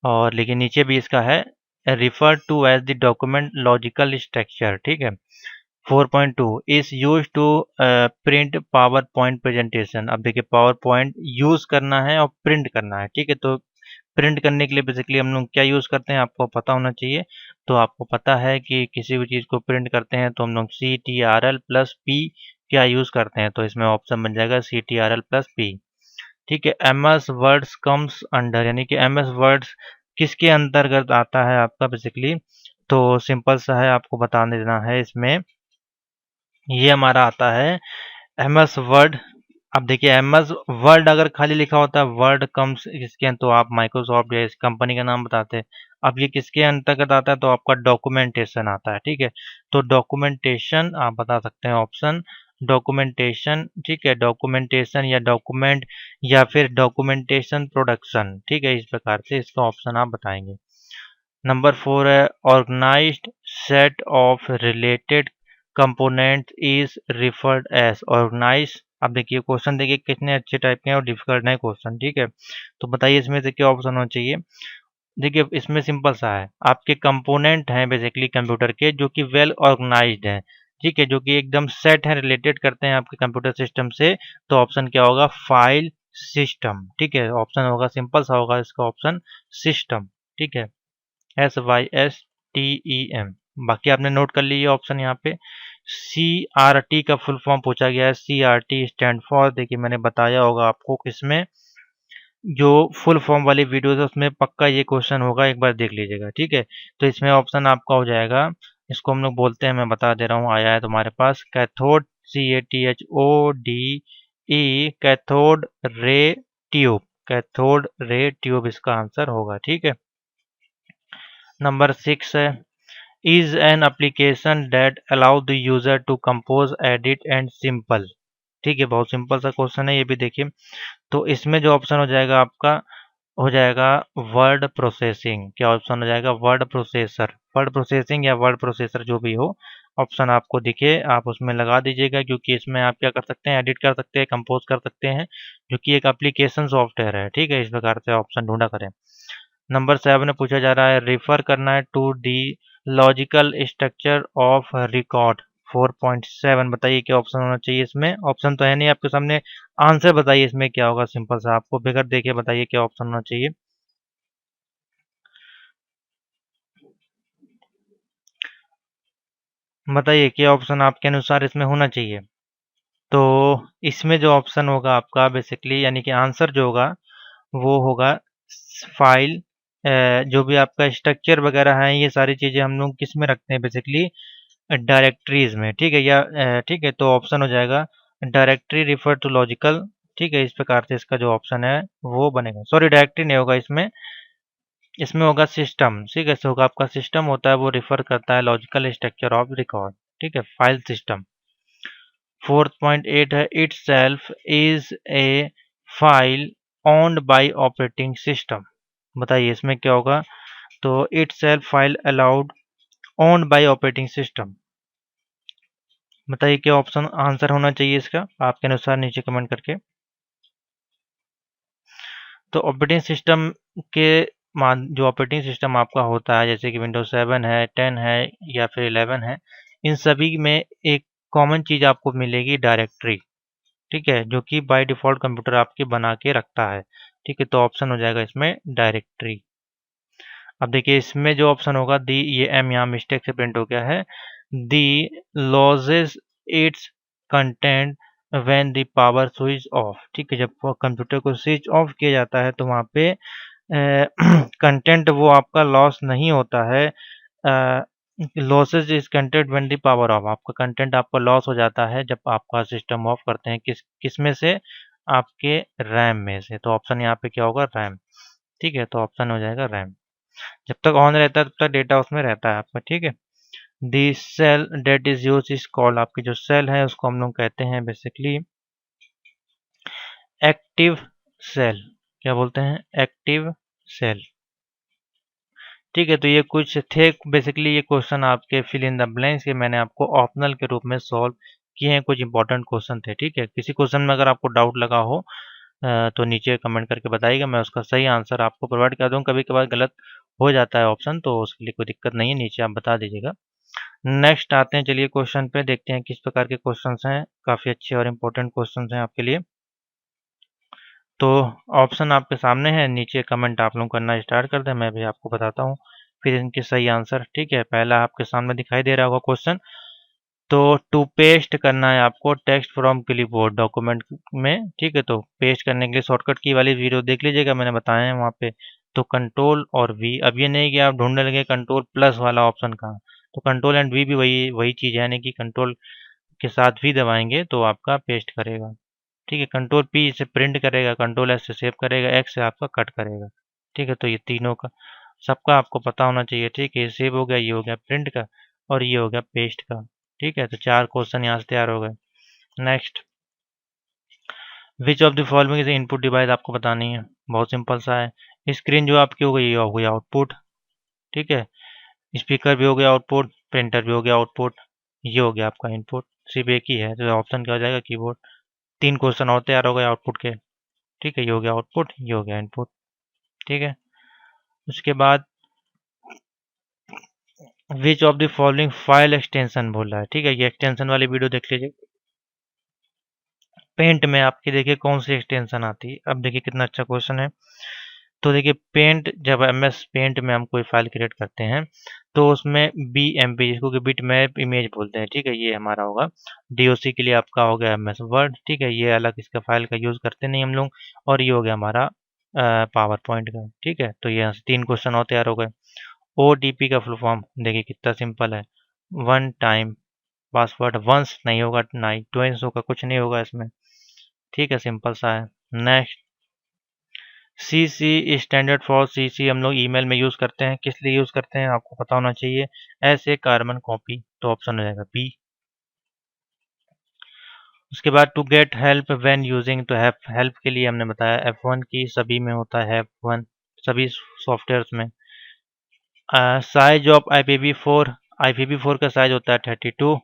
और लेकिन नीचे भी इसका है, refer to as the document logical structure, ठीक है? 4.2 is use to print power point presentation. अब देखिए पावर पॉइंट यूज करना है और प्रिंट करना है, ठीक है? तो प्रिंट करने के लिए बेसिकली हम लोग क्या यूज़ करते हैं, आपको पता होना चाहिए। तो आपको पता है कि किसी भी चीज़ को प्रिंट करते हैं तो हम लोग CTRL प्लस पी क्या यूज़ करते हैं, तो इसमें ऑप्शन बन जाएगा CTRL प्लस पी, ठीक है? MS वर्ड्स कम्स अंडर, यानी कि MS वर्ड्स किसके अंतर्गत आता है आपका बेसिकली, तो सिंपल सा है, आपको बता देना है इसमें, ये हमारा आता है MS वर्ड। अब देखिए MS वर्ड अगर खाली लिखा होता है वर्ड कम्स किसके, तो आप माइक्रोसॉफ्ट या इस कंपनी का नाम बताते हैं। अब ये किसके अंतर्गत आता है, तो आपका डॉक्यूमेंटेशन आता है, ठीक है? तो डॉक्यूमेंटेशन आप बता सकते हैं ऑप्शन डॉक्यूमेंटेशन, ठीक है? डॉक्यूमेंटेशन या डॉक्यूमेंट या फिर डॉक्यूमेंटेशन प्रोडक्शन, ठीक है? इस प्रकार से इसका ऑप्शन आप बताएंगे। नंबर 4 है organized set of related component is referred as organize. अब देखिए क्वेश्चन देखिए कितने अच्छे टाइप के हैं और डिफिकल्ट नहीं क्वेश्चन, ठीक है? तो बताइए इसमें से क्या ऑप्शन होना चाहिए। देखिए इसमें सिंपल सा है, आपके कंपोनेंट हैं बेसिकली कंप्यूटर के जो कि वेल ऑर्गेनाइज्ड हैं, ठीक है? जो कि एकदम सेट है, रिलेटेड करते हैं आपके कंप्यूटर सिस्टम से, तो ऑप्शन क्या होगा, फाइल सिस्टम, ठीक है? ऑप्शन होगा सिंपल सा होगा इसका ऑप्शन सिस्टम, ठीक है? SYSTEM। बाकी आपने नोट कर ली ये ऑप्शन यहाँ पे। CRT का फुल फॉर्म पूछा गया है। CRT स्टैंड फॉर, देखिए मैंने बताया होगा आपको किसमें, जो फुल फॉर्म वाली वीडियोस है उसमें पक्का ये क्वेश्चन होगा, एक बार देख लीजिएगा, ठीक है? तो इसमें ऑप्शन आपका हो जाएगा, इसको हम लोग बोलते हैं, मैं बता दे रहा हूँ, आया है तुम्हारे पास cathode, CATHODE, cathode ray tube, cathode ray tube इसका आंसर होगा, ठीक है? नंबर 6 है is an application that allow the user to compose, edit and simple, ठीक है? बहुत सिंपल सा क्वेश्चन है ये भी, देखिए। तो इसमें जो ऑप्शन हो जाएगा आपका, हो जाएगा वर्ड प्रोसेसिंग। क्या ऑप्शन हो जाएगा, वर्ड प्रोसेसर, वर्ड प्रोसेसिंग या वर्ड प्रोसेसर जो भी हो, ऑप्शन आपको दिखे आप उसमें लगा दीजिएगा, क्योंकि इसमें आप क्या कर सकते हैं, एडिट कर सकते हैं, कंपोज कर सकते हैं, जो कि एक एप्लीकेशन सॉफ्टवेयर है, ठीक है? इस प्रकार से ऑप्शन ढूंढा करें। नंबर 7 में पूछा जा रहा है, रिफर करना है to the logical structure of record. 4.7 बताइए क्या ऑप्शन होना चाहिए इसमें। ऑप्शन तो है नहीं आपके सामने, आंसर बताइए इसमें क्या होगा, सिंपल सा आपको फिगर देके बताइए क्या ऑप्शन होना चाहिए। बताइए क्या ऑप्शन आपके अनुसार इसमें होना चाहिए। तो इसमें जो ऑप्शन होगा आपका बेसिकली, यानी कि आंसर जो होगा वो होगा फाइल, जो भी आपका स्ट्रक्चर वगैरह है, ये सारी चीज़ें हम लोग किस में रखते हैं बेसिकली, डायरेक्टरीज में, ठीक है? या ठीक है, तो ऑप्शन हो जाएगा डायरेक्टरी रिफर टू लॉजिकल, ठीक है? इस प्रकार से इसका जो ऑप्शन है वो बनेगा। सॉरी डायरेक्टरी नहीं होगा इसमें, इसमें होगा सिस्टम, ठीक है? तो होगा आपका सिस्टम होता है वो रिफर करता है लॉजिकल स्ट्रक्चर ऑफ रिकॉर्ड, ठीक है? File system. 4.8 है it self is a file owned by operating system. बताइए इसमें क्या होगा, तो it self file allowed owned by operating system. बताइए क्या ऑप्शन आंसर होना चाहिए इसका आपके अनुसार, नीचे कमेंट करके। तो ऑपरेटिंग सिस्टम के जो ऑपरेटिंग सिस्टम आपका होता है, जैसे कि विंडोज 7 है, 10 है या फिर 11 है, इन सभी में एक कॉमन चीज़ आपको मिलेगी, डायरेक्टरी, ठीक है? जो कि बाय डिफ़ॉल्ट कंप्यूटर आपके बना के रखता है, ठीक है? तो ऑप्शन हो जाएगा इसमें डायरेक्टरी। अब देखिए इसमें जो ऑप्शन होगा दी, ये एम यहाँ मिस्टेक से प्रिंट हो गया है, the loses its content when the power switch off, ठीक है? जब कंप्यूटर को स्विच ऑफ किया जाता है तो वहाँ पे कंटेंट वो आपका लॉस नहीं होता है, losses is content when the power of, आपका कंटेंट आपका लॉस हो जाता है जब आपका सिस्टम ऑफ करते हैं। किस में से? आपके रैम में से। तो ऑप्शन यहाँ पे क्या होगा? रैम। ठीक है, तो ऑप्शन हो जाएगा रैम। जब तक ऑन रहता है तब तक डेटा उसमें रहता है आपका। ठीक है। The cell that is use is called, आपकी जो सेल है उसको हम लोग कहते हैं बेसिकली एक्टिव सेल। क्या बोलते हैं? Active cell. ठीक है, तो ये कुछ थे बेसिकली ये क्वेश्चन आपके फिल इन द ब्लैंक्स के, मैंने आपको ऑप्शनल के रूप में सॉल्व किए हैं। कुछ इंपॉर्टेंट क्वेश्चन थे। ठीक है, किसी क्वेश्चन में अगर आपको डाउट लगा हो तो नीचे कमेंट करके बताइएगा, मैं उसका सही आंसर आपको प्रोवाइड कर दूँ। कभी कभार गलत हो जाता है ऑप्शन, तो उसके लिए कोई दिक्कत नहीं है, नीचे आप बता दीजिएगा। नेक्स्ट आते हैं, चलिए क्वेश्चन पे देखते हैं किस प्रकार के क्वेश्चंस हैं। काफ़ी अच्छे और इम्पोर्टेंट क्वेश्चंस हैं आपके लिए। तो ऑप्शन आपके सामने है, नीचे कमेंट आप लोग करना स्टार्ट कर दें, मैं भी आपको बताता हूँ फिर इनके सही आंसर। ठीक है, पहला आपके सामने दिखाई दे रहा होगा क्वेश्चन। तो टू पेस्ट करना है आपको टेक्स्ट फ्रॉम क्लिपबोर्ड डॉक्यूमेंट में। ठीक है, तो पेस्ट करने के लिए शॉर्टकट की वाली वीडियो देख लीजिएगा, मैंने बताया है वहाँ पे। तो कंट्रोल और वी, अब ये नहीं कि आप ढूंढने लगे कंट्रोल प्लस वाला ऑप्शन कहाँ। तो कंट्रोल एंड वी भी वही वही चीज़ है, यानी कि कंट्रोल के साथ वी दबाएंगे तो आपका पेस्ट करेगा। ठीक है, कंट्रोल पी से प्रिंट करेगा, कंट्रोल एस से सेव करेगा, एक्स से आपका कट करेगा। ठीक है, तो ये तीनों का सबका आपको पता होना चाहिए। ठीक है, ये सेव हो गया, ये हो गया प्रिंट का, और ये हो गया पेस्ट का। ठीक है, तो 4 क्वेश्चन यहाँ से तैयार हो गए। Next, which of the following is input device, आपको बतानी है। बहुत सिंपल सा है। स्क्रीन जो आपकी हो गई, ये हो गई आउटपुट। ठीक है, स्पीकर भी हो गया आउटपुट, प्रिंटर भी हो गया आउटपुट, ये हो गया आपका इनपुट। सिर्फ एक ही है, तो ऑप्शन क्या हो जाएगा? कीबोर्ड। 3 क्वेश्चन और तैयार हो गए आउटपुट के। ठीक है, ये हो गया आउटपुट, ये हो गया इनपुट। ठीक है, उसके बाद विच of the following file extension बोल रहा है। ठीक है, ये एक्सटेंशन वाली वीडियो देख लीजिए। पेंट में आपकी देखिए कौन सी एक्सटेंशन आती है। अब देखिए कितना अच्छा क्वेश्चन है। तो देखिए पेंट, जब एमएस पेंट में हम कोई फाइल क्रिएट करते हैं तो उसमें बीएमपी, जिसको कि बिट मैप इमेज बोलते हैं। ठीक है, ये हमारा होगा। डीओसी के लिए आपका हो गया एमएस वर्ड। ठीक है, ये अलग इसका फाइल का यूज़ करते नहीं हम लोग। और ये हो गया हमारा पावर पॉइंट का। ठीक है, तो ये यहाँ से 3 क्वेश्चन और तैयार हो गए। ओटीपी का फुल फॉर्म देखिए कितना सिंपल है। वन टाइम पासवर्ड, वंस नहीं होगा, नहीं ट्वाइस होगा, कुछ नहीं होगा इसमें। ठीक है, सिंपल सा है। Next, CC standard for CC हम लोग ईमेल में यूज़ करते हैं। किस लिए यूज़ करते हैं आपको पता होना चाहिए। ऐसे कार्बन कॉपी, तो ऑप्शन हो जाएगा बी। उसके बाद to get help when using, तो हेल्प के लिए हमने बताया F1 की, सभी में होता है F1, सभी सॉफ्टवेयर्स में। साइज ऑफ IPv4, IPv4 का साइज होता है 32,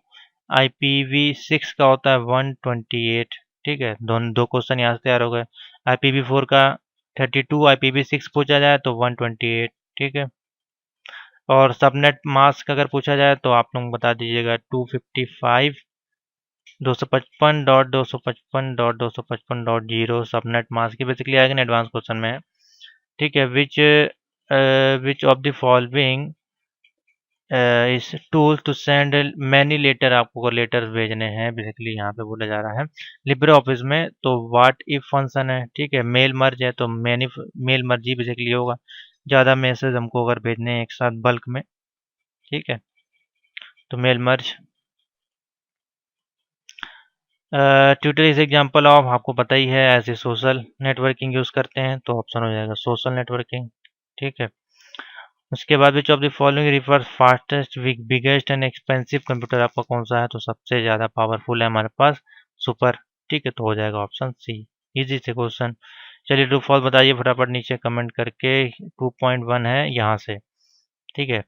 IPv6 का होता है 128। ठीक है, दो क्वेश्चन यहाँ से तैयार हो गए। IPv4 का 32, IPv6 पूछा जाए तो 128। ठीक है, और सबनेट मास्क अगर पूछा जाए तो आप लोग बता दीजिएगा 255 255.255.255.0 सबनेट मास्क की बेसिकली आएगा ना, एडवांस क्वेश्चन में है। ठीक है, which of the following is tool to send many letter, आपको लेटर्स भेजने हैं बेसिकली यहाँ पे बोला जा रहा है लिब्रे ऑफिस में। तो व्हाट इफ फंक्शन है। ठीक है, मेल मर्ज है तो मैनी मेल मर्ज ही बेसिकली होगा। ज़्यादा मैसेज हमको अगर भेजने हैं एक साथ बल्क में। ठीक है, तो mail merge. Twitter is example of, आपको पता ही है, ऐसे सोशल नेटवर्किंग यूज़ करते हैं, तो ऑप्शन हो जाएगा सोशल नेटवर्किंग। ठीक है, उसके बाद विच of the following refers fastest biggest and expensive computer, आपका कौन सा है? तो सबसे ज़्यादा पावरफुल है हमारे पास सुपर। ठीक है, तो हो जाएगा ऑप्शन सी। इजी से क्वेश्चन। चलिए ट्रू फॉल्स बताइए फटाफट नीचे कमेंट करके। 2.1 है यहाँ से। ठीक है,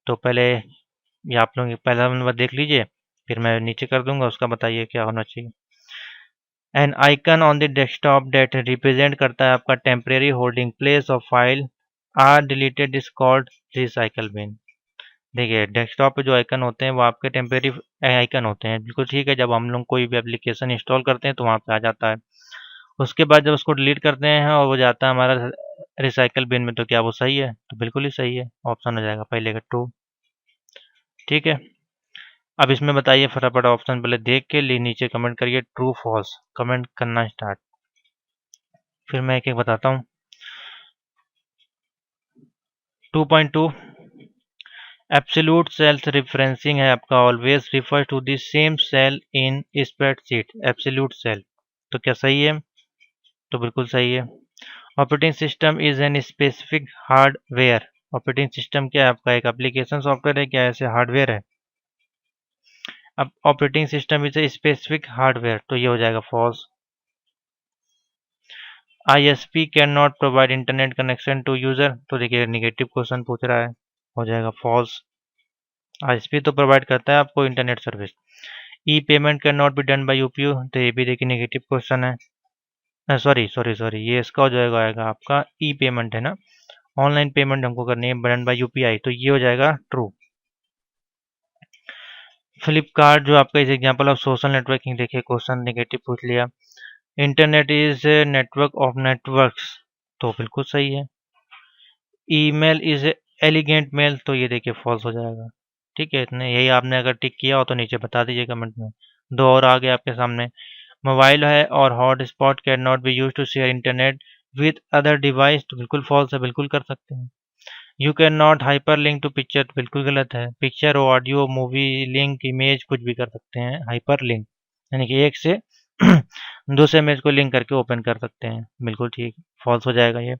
तो पहले ये आप लोग पहला नंबर देख लीजिए, फिर मैं नीचे कर दूंगा, उसका बताइए क्या होना चाहिए। An icon on the desktop that represent करता है आपका temporary holding place of file are deleted is called recycle bin. देखिए डेस्कटॉप पे जो आइकन होते हैं वो आपके टेम्परेरी आइकन होते हैं, बिल्कुल ठीक है। जब हम लोग कोई भी एप्लीकेशन इंस्टॉल करते हैं तो वहाँ पे आ जाता है। उसके बाद जब उसको डिलीट करते हैं और वो जाता है हमारा रिसाइकल बिन में, तो क्या वो सही है? तो बिल्कुल ही सही है, ऑप्शन हो जाएगा पहले का ट्रू। ठीक है, अब इसमें बताइए फटाफट ऑप्शन पहले देख के लिए नीचे कमेंट करिए, ट्रू फॉल्स कमेंट करना स्टार्ट, फिर मैं एक एक बताता हूँ। 2.2, एब्सोल्यूट सेल्स रिफरेंसिंग है आपका, always refer to the same cell in spreadsheet. Absolute cell तो क्या सही है? तो बिल्कुल सही है। Operating system is an specific hardware. Operating system क्या है आपका? एक एप्लीकेशन सॉफ्टवेयर है क्या? ऐसे हार्डवेयर है? अब operating system is a specific hardware, तो ये हो जाएगा false. ISP can not provide internet connection to user, तो देखिए निगेटिव क्वेश्चन पूछ रहा है, हो जाएगा फॉल्स। ISP तो प्रोवाइड करता है आपको internet service. E payment can not be done by UPU, तो ये भी देखिए निगेटिव क्वेश्चन है। सॉरी सॉरी सॉरी, ये इसका हो जाएगा आएगा आपका ई पेमेंट है ना, ऑनलाइन पेमेंट हमको करनी है डन बाय यूपीआई, तो ये हो जाएगा ट्रू। फ्लिपकार्ट जो आपका इस एग्जांपल ऑफ सोशल नेटवर्किंग, देखिए क्वेश्चन नेगेटिव पूछ लिया। Internet is network of networks, तो बिल्कुल सही है। ईमेल इज एलिगेंट मेल, तो ये देखिए फॉल्स हो जाएगा। ठीक है, इतने यही आपने अगर टिक किया हो तो नीचे बता दीजिए कमेंट में। दो और आ गए आपके सामने। मोबाइल है और hot spot can not be use to share internet with other device, तो बिल्कुल फॉल्स है, बिल्कुल कर सकते हैं। You can not hyper link to picture, तो बिल्कुल गलत है। पिक्चर और ऑडियो मूवी लिंक इमेज कुछ भी कर सकते हैं, हाइपर लिंक यानी कि एक से दूसरे इमेज को लिंक करके ओपन कर सकते हैं, बिल्कुल ठीक, फॉल्स हो जाएगा ये।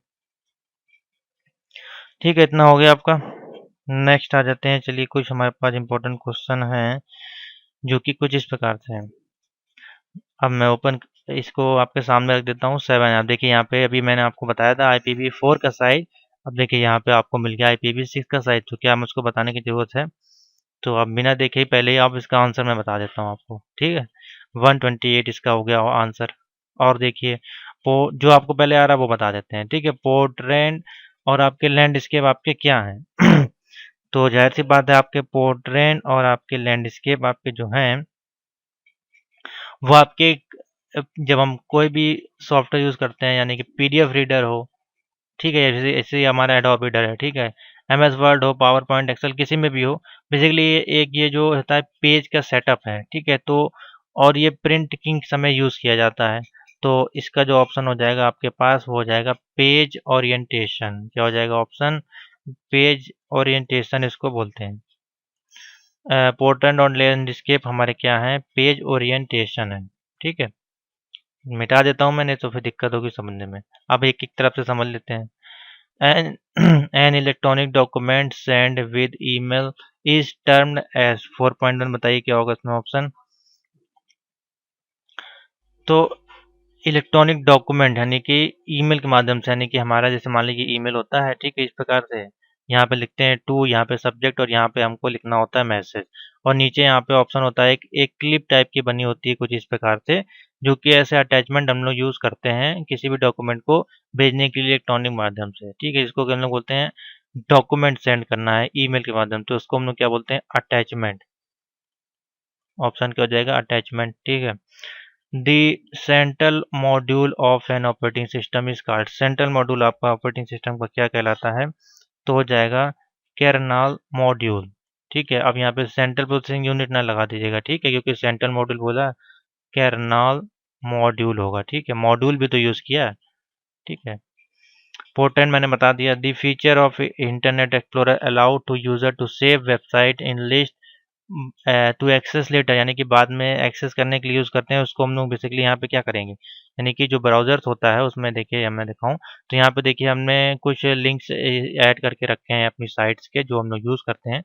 ठीक है, इतना हो गया आपका। नेक्स्ट आ जाते हैं, चलिए कुछ हमारे पास इंपॉर्टेंट क्वेश्चन हैं जो कि कुछ इस प्रकार से हैं। अब मैं ओपन इसको आपके सामने रख देता हूँ। 7 आप देखिए यहाँ पे अभी मैंने आपको बताया था IPv4 का साइज, अब देखिए यहाँ पे आपको मिल गया IPv6 का साइज, तो क्या मुझको बताने की ज़रूरत है? तो अब बिना देखे ही पहले ही आप इसका आंसर मैं बता देता हूँ आपको, ठीक है। 128 इसका हो गया आंसर। और देखिए जो आपको पहले आ रहा है वो बता देते हैं, ठीक है। पोर्ट्रेट और आपके लैंडस्केप आपके क्या हैं? तो जाहिर सी बात है आपके पोर्ट्रेट और आपके लैंडस्केप आपके जो हैं वो आपके जब हम कोई भी सॉफ्टवेयर यूज़ करते हैं यानी कि PDF रीडर हो, ठीक है, जैसे ऐसे ही हमारा एडोब रीडर है, ठीक है, MS वर्ड हो, पावर पॉइंट, एक्सेल किसी में भी हो, बेसिकली एक ये जो होता है पेज का सेटअप है, ठीक है। तो और ये प्रिंटिंग समय यूज़ किया जाता है, तो इसका जो ऑप्शन हो जाएगा आपके पास वो हो जाएगा पेज ओरिएंटेशन। क्या हो जाएगा ऑप्शन? पेज ओरिएंटेशन इसको बोलते हैं। पोर्ट्रेट और लैंडस्केप हमारे क्या हैं? पेज ओरिएंटेशन है, ठीक है। मिटा देता हूँ मैंने तो फिर दिक्कत होगी समझने में। अब एक एक तरफ से समझ लेते हैं। An an electronic document send with email is termed as 4.1, बताइए क्या होगा इसमें ऑप्शन? तो इलेक्ट्रॉनिक डॉक्यूमेंट यानी कि ईमेल के माध्यम से, यानी कि हमारा जैसे मान लीजिए ईमेल होता है, ठीक है, इस प्रकार से यहाँ पे लिखते हैं टू, यहाँ पे सब्जेक्ट और यहाँ पे हमको लिखना होता है मैसेज, और नीचे यहाँ पे ऑप्शन होता है एक क्लिप टाइप की बनी होती है कुछ इस प्रकार से, जो कि ऐसे अटैचमेंट हम लोग यूज़ करते हैं किसी भी डॉक्यूमेंट को भेजने के लिए इलेक्ट्रॉनिक माध्यम से, ठीक है। इसको हम लोग बोलते हैं डॉक्यूमेंट सेंड करना है ईमेल के माध्यम, तो उसको हम लोग क्या बोलते हैं? अटैचमेंट। ऑप्शन क्या हो जाएगा? अटैचमेंट, ठीक है। The central module of an operating system is called, central module आपका ऑपरेटिंग सिस्टम का क्या कहलाता है? तो हो जाएगा कर्नल मॉड्यूल, ठीक है। अब यहाँ पे सेंट्रल प्रोसेसिंग यूनिट ना लगा दीजिएगा, ठीक है, क्योंकि सेंट्रल मॉड्यूल बोला, कर्नल मॉड्यूल होगा, ठीक है, मॉड्यूल भी तो यूज़ किया है, ठीक है। पोर्टेंट मैंने बता दिया। The feature of internet explorer allow to user to save website in list to access later, यानी कि बाद में एक्सेस करने के लिए यूज़ करते हैं, उसको हम लोग बेसिकली यहाँ पे क्या करेंगे, यानी कि जो ब्राउज़र्स होता है उसमें देखिए मैं दिखाऊँ तो यहाँ पे देखिए हमने कुछ लिंक्स ऐड करके रखे हैं अपनी साइट्स के जो हम लोग यूज़ करते हैं,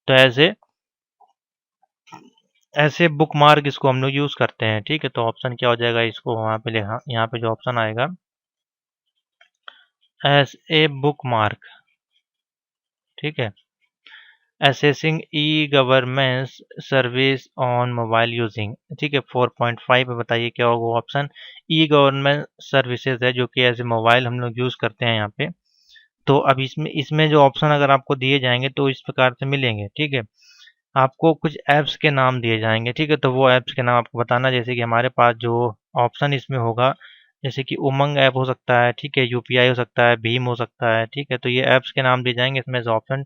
तो ऐसे ऐसे बुक मार्क इसको हम लोग यूज़ करते हैं, ठीक है। तो ऑप्शन क्या हो जाएगा इसको वहाँ पे लिखा, यहाँ पे जो ऑप्शन आएगा एज ए बुक मार्क, ठीक है। Assessing e governance service on mobile using, ठीक है, 4.5 पे बताइए क्या होगा ऑप्शन? ई गवर्नेंस सर्विसेज है जो कि ऐसे मोबाइल हम लोग यूज़ करते हैं यहाँ पे। तो अब इसमें इसमें जो ऑप्शन अगर आपको दिए जाएंगे तो इस प्रकार से मिलेंगे, ठीक है। आपको कुछ ऐप्स के नाम दिए जाएंगे, ठीक है, तो वो ऐप्स के नाम आपको बताना, जैसे कि हमारे पास जो ऑप्शन इसमें होगा, जैसे कि उमंग ऐप हो सकता है, ठीक है, यूपीआई हो सकता है, भीम हो सकता है, ठीक है, तो ये ऐप्स के नाम दिए जाएंगे, इसमें से ऑप्शन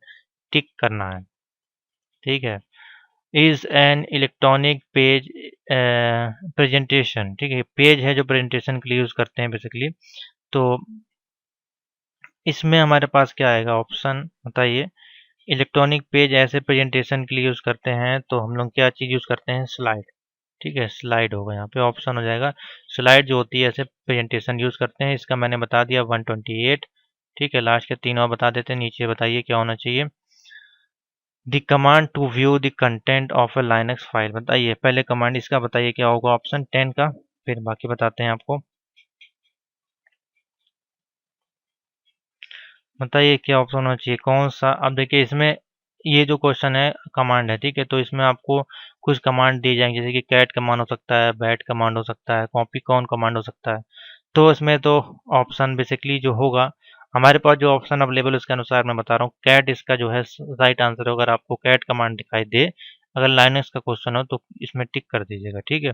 टिक करना है, ठीक है। Is an electronic page presentation, ठीक है, पेज है जो प्रेजेंटेशन के लिए यूज़ करते हैं बेसिकली। तो इसमें हमारे पास क्या आएगा ऑप्शन बताइए? इलेक्ट्रॉनिक पेज ऐसे प्रेजेंटेशन के लिए यूज़ करते हैं तो हम लोग क्या चीज़ यूज़ करते हैं, स्लाइड। ठीक है, स्लाइड होगा यहाँ पे ऑप्शन हो जाएगा। स्लाइड जो होती है ऐसे प्रेजेंटेशन यूज़ करते हैं। इसका मैंने बता दिया 128। ठीक है, लास्ट के 3 और बता देते हैं। नीचे बताइए क्या होना चाहिए। The command to view the content of a Linux file, बताइए पहले कमांड इसका बताइए क्या होगा, ऑप्शन 10 का, फिर बाकी बताते हैं आपको। बताइए क्या ऑप्शन होना चाहिए, कौन सा। अब देखिए इसमें ये जो क्वेश्चन है कमांड है, ठीक है, तो इसमें आपको कुछ कमांड दी जाएंगे, जैसे कि कैट कमांड हो सकता है, बैट कमांड हो सकता है, कॉपी कौन कमांड हो सकता है। तो इसमें तो ऑप्शन बेसिकली जो होगा हमारे पास, जो ऑप्शन अवेलेबल है उसके अनुसार मैं बता रहा हूँ, कैट इसका जो है राइट आंसर हो। अगर आपको कैट कमांड दिखाई दे, अगर लाइनक्स का क्वेश्चन हो तो इसमें टिक कर दीजिएगा, ठीक है।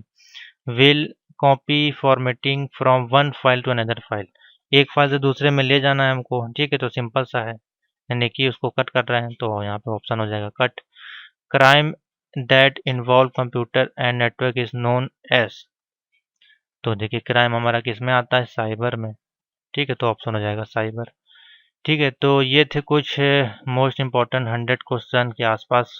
Will copy formatting from one file to another file, एक फाइल से दूसरे में ले जाना है हमको, ठीक है, तो सिंपल सा है, यानी कि उसको कट कर रहे हैं तो यहाँ पे ऑप्शन हो जाएगा cut. Crime that involve computer and network is known as, तो देखिए क्राइम हमारा किस में आता है, साइबर में, ठीक है, तो ऑप्शन हो जाएगा साइबर। ठीक है, तो ये थे कुछ मोस्ट इम्पॉर्टेंट 100 क्वेश्चन के आसपास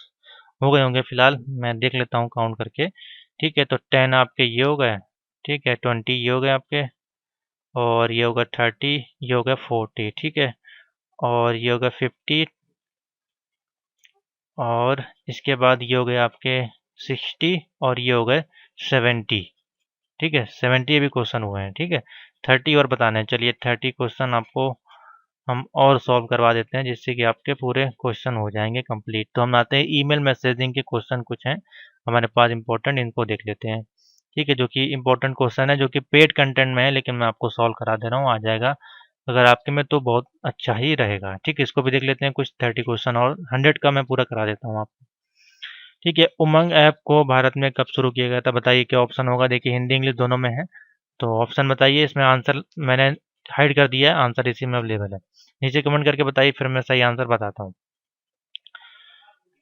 हो गए होंगे फिलहाल, मैं देख लेता हूँ काउंट करके। ठीक है, तो 10 आपके ये हो गए, ठीक है, 20 ये हो गए आपके, और ये होगा 30, ये हो गया 40, ठीक है, और ये होगा 50, और इसके बाद ये हो गए आपके 60, और ये हो गए 70। ठीक है, 70 भी क्वेश्चन हुए हैं, ठीक है, 30 और बताने हैं। चलिए 30 क्वेश्चन आपको हम और सॉल्व करवा देते हैं, जिससे कि आपके पूरे क्वेश्चन हो जाएंगे कंप्लीट। तो हम आते हैं ईमेल मैसेजिंग के क्वेश्चन, कुछ हैं हमारे पास इंपॉर्टेंट, इनको देख लेते हैं। ठीक है, जो कि इंपॉर्टेंट क्वेश्चन है, जो कि पेड कंटेंट में है, लेकिन मैं आपको सॉल्व करा दे रहा हूँ, आ जाएगा अगर आपके में तो बहुत अच्छा ही रहेगा। ठीक है, इसको भी देख लेते हैं, कुछ 30 क्वेश्चन और 100 का मैं पूरा करा देता हूँ आपको। ठीक है, उमंग ऐप को भारत में कब शुरू किया गया था, बताइए क्या ऑप्शन होगा। देखिए हिंदी इंग्लिश दोनों में है, तो ऑप्शन बताइए। इसमें आंसर मैंने हाइड कर दिया है, आंसर इसी में अवेलेबल है, नीचे कमेंट करके बताइए, फिर मैं सही आंसर बताता हूँ।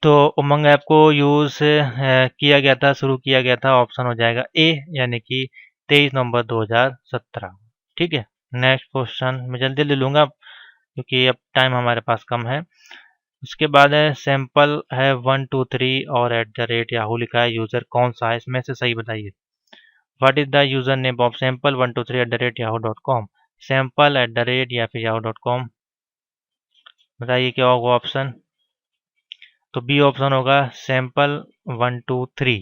तो उमंग ऐप को यूज़ किया गया था, शुरू किया गया था, ऑप्शन हो जाएगा ए, यानी कि 23 नवंबर 2017। ठीक है, नेक्स्ट क्वेश्चन मैं जल्दी ले लूँगा क्योंकि अब टाइम हमारे पास कम है। उसके बाद है सैंपल है 123 और @याहू लिखा है, यूज़र कौन सा है, इसमें से सही बताइए। What is the user name of sample 123 @yahoo.com, sample या फिर yahoo.com, बताइए क्या होगा ऑप्शन। तो बी ऑप्शन होगा सैंपल 123।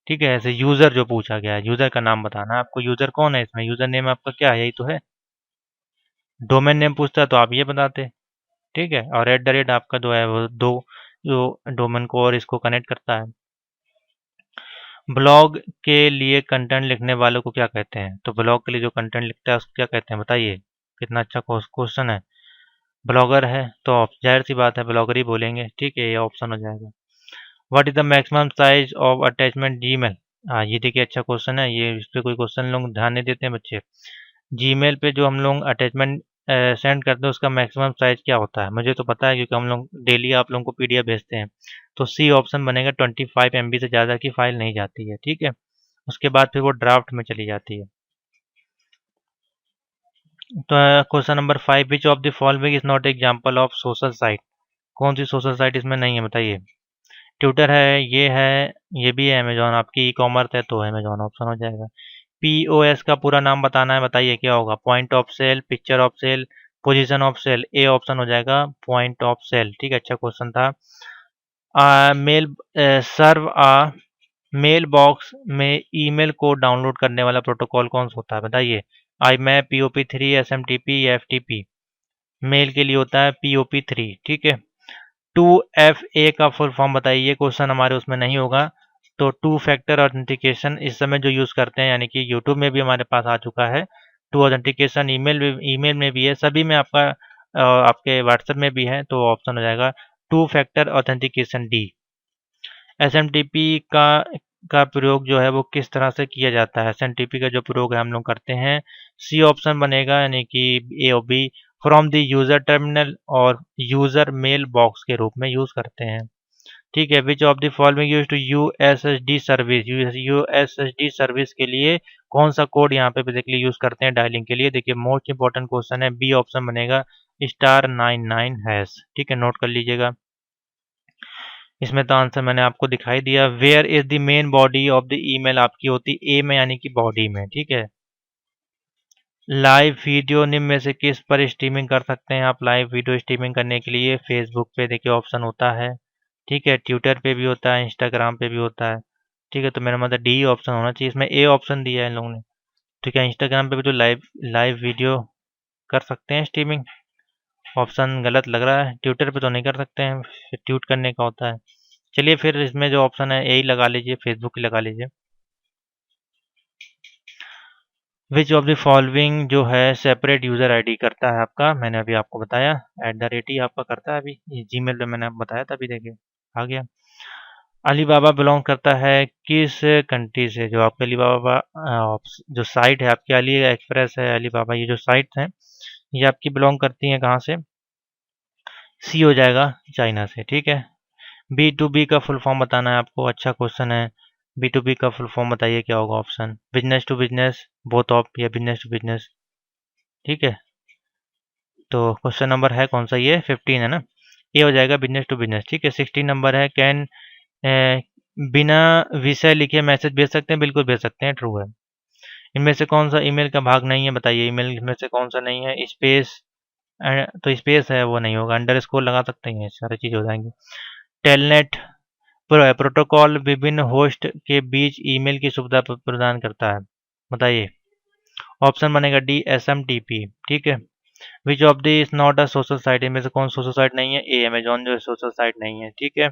ठीक है, ऐसे यूज़र जो पूछा गया है, यूज़र का नाम बताना है आपको, यूज़र कौन है इसमें, यूज़र नेम आपका क्या है, यही तो है। डोमेन नेम पूछता है तो आप ये बताते। ठीक है, और आपका जो है वो दो जो डोमेन को और इसको कनेक्ट करता है। ब्लॉग के लिए कंटेंट लिखने वालों को क्या कहते हैं, तो ब्लॉग के लिए जो कंटेंट लिखता है उसको क्या कहते हैं, बताइए। कितना अच्छा क्वेश्चन है। ब्लॉगर है तो आप जाहिर सी बात है ब्लॉगर ही बोलेंगे। ठीक है, ये ऑप्शन हो जाएगा। What is the maximum size of attachment Gmail, हाँ ये देखिए अच्छा क्वेश्चन है, ये इस पे कोई क्वेश्चन लोग ध्यान नहीं देते हैं बच्चे। जीमेल पे जो हम लोग अटैचमेंट सेंड करते हैं उसका मैक्सिमम साइज क्या होता है, मुझे तो पता है क्योंकि हम लोग डेली आप लोगों को पीडीएफ भेजते हैं। तो सी ऑप्शन बनेगा, 25 MB से ज़्यादा की फाइल नहीं जाती है। ठीक है, उसके बाद फिर वो ड्राफ्ट में चली जाती है। तो question number 5, which of the following is not example of social site, कौन सी सोशल साइट इसमें नहीं है, बताइए। ट्विटर है, ये भी है अमेजॉन, आपकी ई कॉमर्स है तो अमेजॉन ऑप्शन हो जाएगा। पीओएस का पूरा नाम बताना है, बताइए क्या होगा। Point of sale, picture of sale, position of sale, A option हो जाएगा पॉइंट ऑफ सेल। ठीक है, अच्छा क्वेश्चन था। मेल सर्व मेल बॉक्स में ईमेल को डाउनलोड करने वाला प्रोटोकॉल कौन सा होता है, बताइए। आई मैप, POP3, SMTP या FTP। मेल के लिए होता है POP3। ठीक है, 2FA का फुल फॉर्म बताइए, क्वेश्चन हमारे उसमें नहीं होगा। तो 2 फैक्टर ऑथेंटिकेशन इस समय जो यूज़ करते हैं, यानी कि यूट्यूब में भी हमारे पास आ चुका है। 2 ऑथेंटिकेशन ईमेल में भी है, सभी में आपका आपके व्हाट्सएप में भी है, तो ऑप्शन हो जाएगा 2 फैक्टर ऑथेंटिकेशन डी। SMTP का प्रयोग जो है वो किस तरह से किया जाता है, SMTP का जो प्रयोग है हम लोग करते हैं, सी ऑप्शन बनेगा, यानी कि ए और B, from the user terminal और यूज़र मेल बॉक्स के रूप में यूज़ करते हैं। ठीक है, which of the following use to USSD service, USSD service के लिए कौन सा कोड यहाँ पे बेसिकली यूज करते हैं डायलिंग के लिए, देखिए मोस्ट इंपॉर्टेंट क्वेश्चन है, बी ऑप्शन बनेगा *99#। ठीक है, नोट कर लीजिएगा। इसमें तो आंसर मैंने आपको दिखाई दिया। Where is the main body of the email आपकी होती ए में, यानी कि बॉडी में, ठीक है। लाइव वीडियो निम्न में से किस पर स्ट्रीमिंग कर सकते हैं आप? लाइव वीडियो स्ट्रीमिंग करने के लिए फेसबुक पे देखिए ऑप्शन होता है, ठीक है, ट्विटर पे भी होता है, इंस्टाग्राम पे भी होता है, ठीक है। तो मेरा मतलब डी ऑप्शन होना चाहिए, इसमें ए ऑप्शन दिया है इन लोगों ने, ठीक है। इंस्टाग्राम पे भी तो लाइव लाइव वीडियो कर सकते हैं स्ट्रीमिंग, ऑप्शन गलत लग रहा है। ट्विटर पे तो नहीं कर सकते हैं, फिर ट्वीट करने का होता है। चलिए फिर इसमें जो ऑप्शन है ए ही लगा लीजिए, फेसबुक ही लगा लीजिए। विच ऑफ द फॉलोइंग जो है सेपरेट यूज़र आईडी करता है आपका? मैंने अभी आपको बताया @ ही आपका करता है। अभी ये जीमेल पे मैंने आपको बताया था, अभी देखिए आ गया। अलीबाबा बिलोंग करता है किस कंट्री से? जो आपके अलीबाबा जो साइट है आपकी, अली एक्सप्रेस है, अलीबाबा, ये जो साइट है ये आपकी बिलोंग करती हैं कहाँ से? सी हो जाएगा, चाइना से, ठीक है। बी टू बी का फुल फॉर्म बताना है आपको, अच्छा क्वेश्चन है। बी टू बी का फुल फॉर्म बताइए क्या होगा? Option business to business, both of, या बिजनेस टू बिजनेस, ठीक है। तो क्वेश्चन नंबर है कौन सा? ये 15 है ना, ये हो जाएगा बिजनेस टू बिजनेस, ठीक है। 16 नंबर है, कैन बिना विषय लिखे मैसेज भेज सकते हैं? बिल्कुल भेज सकते हैं, ट्रू है। इनमें से कौन सा ईमेल का भाग नहीं है? बताइए ईमेल में से कौन सा नहीं है? स्पेस, तो स्पेस है वो नहीं होगा, अंडर स्कोर लगा सकते हैं, सारी चीज़ हो जाएंगी। टेलनेट प्रोटोकॉल विभिन्न होस्ट के बीच ईमेल की सुविधा प्रदान करता है, बताइए। ऑप्शन बनेगा डी, SMTP, ठीक है। Which of the is not a social site? इनमें से कौन सोशल साइट नहीं है? ए, अमेजॉन जो है सोशल साइट नहीं है, ठीक है।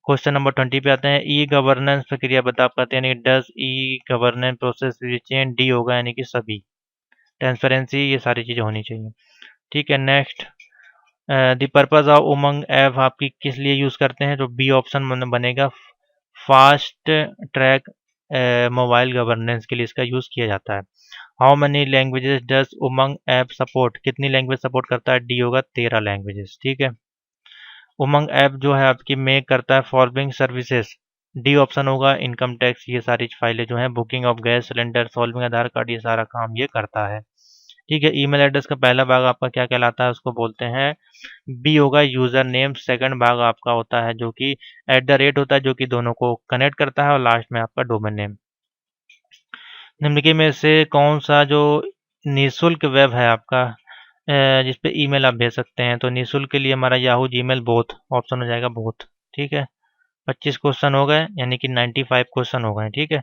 क्वेश्चन नंबर 20 पे आते हैं। ई गवर्नेंस प्रक्रिया बता पाते हैं, यानी does e governance process change? D होगा, यानी कि सभी। ट्रांसपेरेंसी, ये सारी चीज़ें होनी चाहिए, ठीक है। Next, the purpose of Umang app आपकी किस लिए यूज़ करते हैं? तो बी ऑप्शन बनेगा, फास्ट ट्रैक मोबाइल गवर्नेंस के लिए इसका यूज़ किया जाता है। How many languages does Umang app support? कितनी लैंग्वेज सपोर्ट करता है? डी होगा, 13 लैंग्वेजेस, ठीक है। उमंग ऐप जो है आपकी मेक करता है फॉलोइंग सर्विसेज? डी ऑप्शन होगा, इनकम टैक्स, ये सारी फाइलें जो हैं, booking of gas cylinder, solving Aadhaar card, ये सारा काम ये करता है, ठीक है। ईमेल एड्रेस का पहला भाग आपका क्या कहलाता है? उसको बोलते हैं, बी होगा, यूजर नेम। सेकंड भाग आपका होता है जो कि @ होता है, जो कि दोनों को कनेक्ट करता है, और लास्ट में आपका डोमेन नेम। निम्नलिखित में से कौन सा जो निःशुल्क वेब है आपका, जिस पे ईमेल आप भेज सकते हैं? तो निःशुल्क के लिए हमारा याहू, जीमेल, बोथ ऑप्शन हो जाएगा, बोथ, ठीक है। 25 क्वेश्चन हो गए, यानी कि 95 क्वेश्चन हो गए, ठीक है।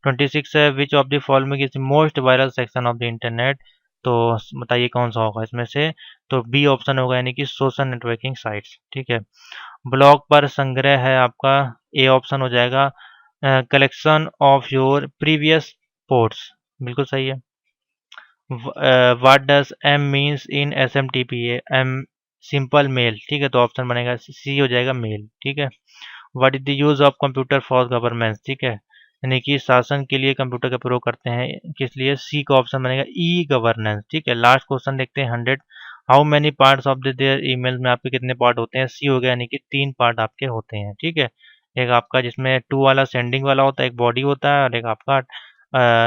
26 है, which of the following is most viral section of the internet? तो बताइए कौन सा होगा इसमें से? तो बी ऑप्शन होगा, यानी कि सोशल नेटवर्किंग साइट्स, ठीक है। ब्लॉग पर संग्रह है आपका, ए ऑप्शन हो जाएगा, collection of your previous ports, बिल्कुल सही है। What does M means in SMTP? M simple mail, ठीक है, तो ऑप्शन बनेगा सी हो जाएगा, मेल, ठीक है। What is the use of computer for governance? ठीक है, यानी कि शासन के लिए कंप्यूटर का प्रयोग करते हैं, किस लिए? सी का ऑप्शन बनेगा, ई गवर्नेंस, ठीक है। लास्ट क्वेश्चन देखते हैं, 100। How many parts of the there email में आपके कितने पार्ट होते हैं? सी हो गया, यानी कि 3 पार्ट आपके होते हैं, ठीक है। एक आपका जिसमें टू वाला सेंडिंग वाला होता है, एक बॉडी होता है, और एक आपका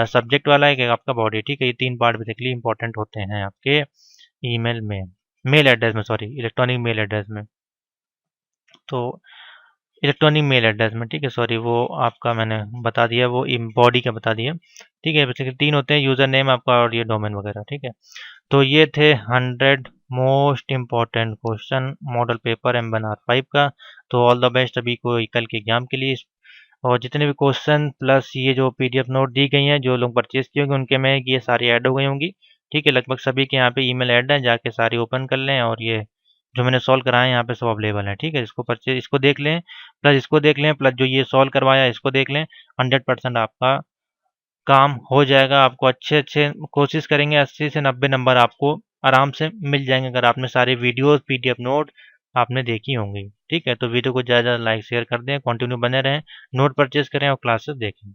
सब्जेक्ट वाला है, एक आपका बॉडी, ठीक है। ये 3 पार्ट बेसिकली इंपॉर्टेंट होते हैं आपके ईमेल में, मेल एड्रेस में, सॉरी, इलेक्ट्रॉनिक मेल एड्रेस में। तो इलेक्ट्रॉनिक मेल एड्रेस में, ठीक है, सॉरी, वो आपका मैंने बता दिया, वो बॉडी का बता दिया, ठीक है। बेसिकली 3 होते हैं, यूज़र नेम आपका और ये डोमेन वगैरह, ठीक है। तो ये थे 100 most important question model paper M1R5 का। तो ऑल द बेस्ट अभी को कल के एग्जाम के लिए। और जितने भी क्वेश्चन प्लस ये जो PDF नोट दी गई हैं, जो लोग परचेज किए होंगे उनके में ये सारी ऐड हो गई होंगी, ठीक है। लगभग सभी के यहाँ पे ईमेल ऐड है, जाके सारी ओपन कर लें, और ये जो मैंने सॉल्व कराया यहाँ पे सब अवेलेबल है, ठीक है। इसको परचेज, इसको देख लें, प्लस इसको देख लें, प्लस जो ये सॉल्व करवाया इसको देख लें। 100% आपका काम हो जाएगा। आपको अच्छे अच्छे कोशिश करेंगे, 80 से 90 नंबर आपको आराम से मिल जाएंगे, अगर आपने सारे वीडियोस PDF नोट आपने देखी होंगी, ठीक है। तो वीडियो को ज़्यादा लाइक शेयर कर दें, कंटिन्यू बने रहें, नोट परचेज करें और क्लासेस देखें।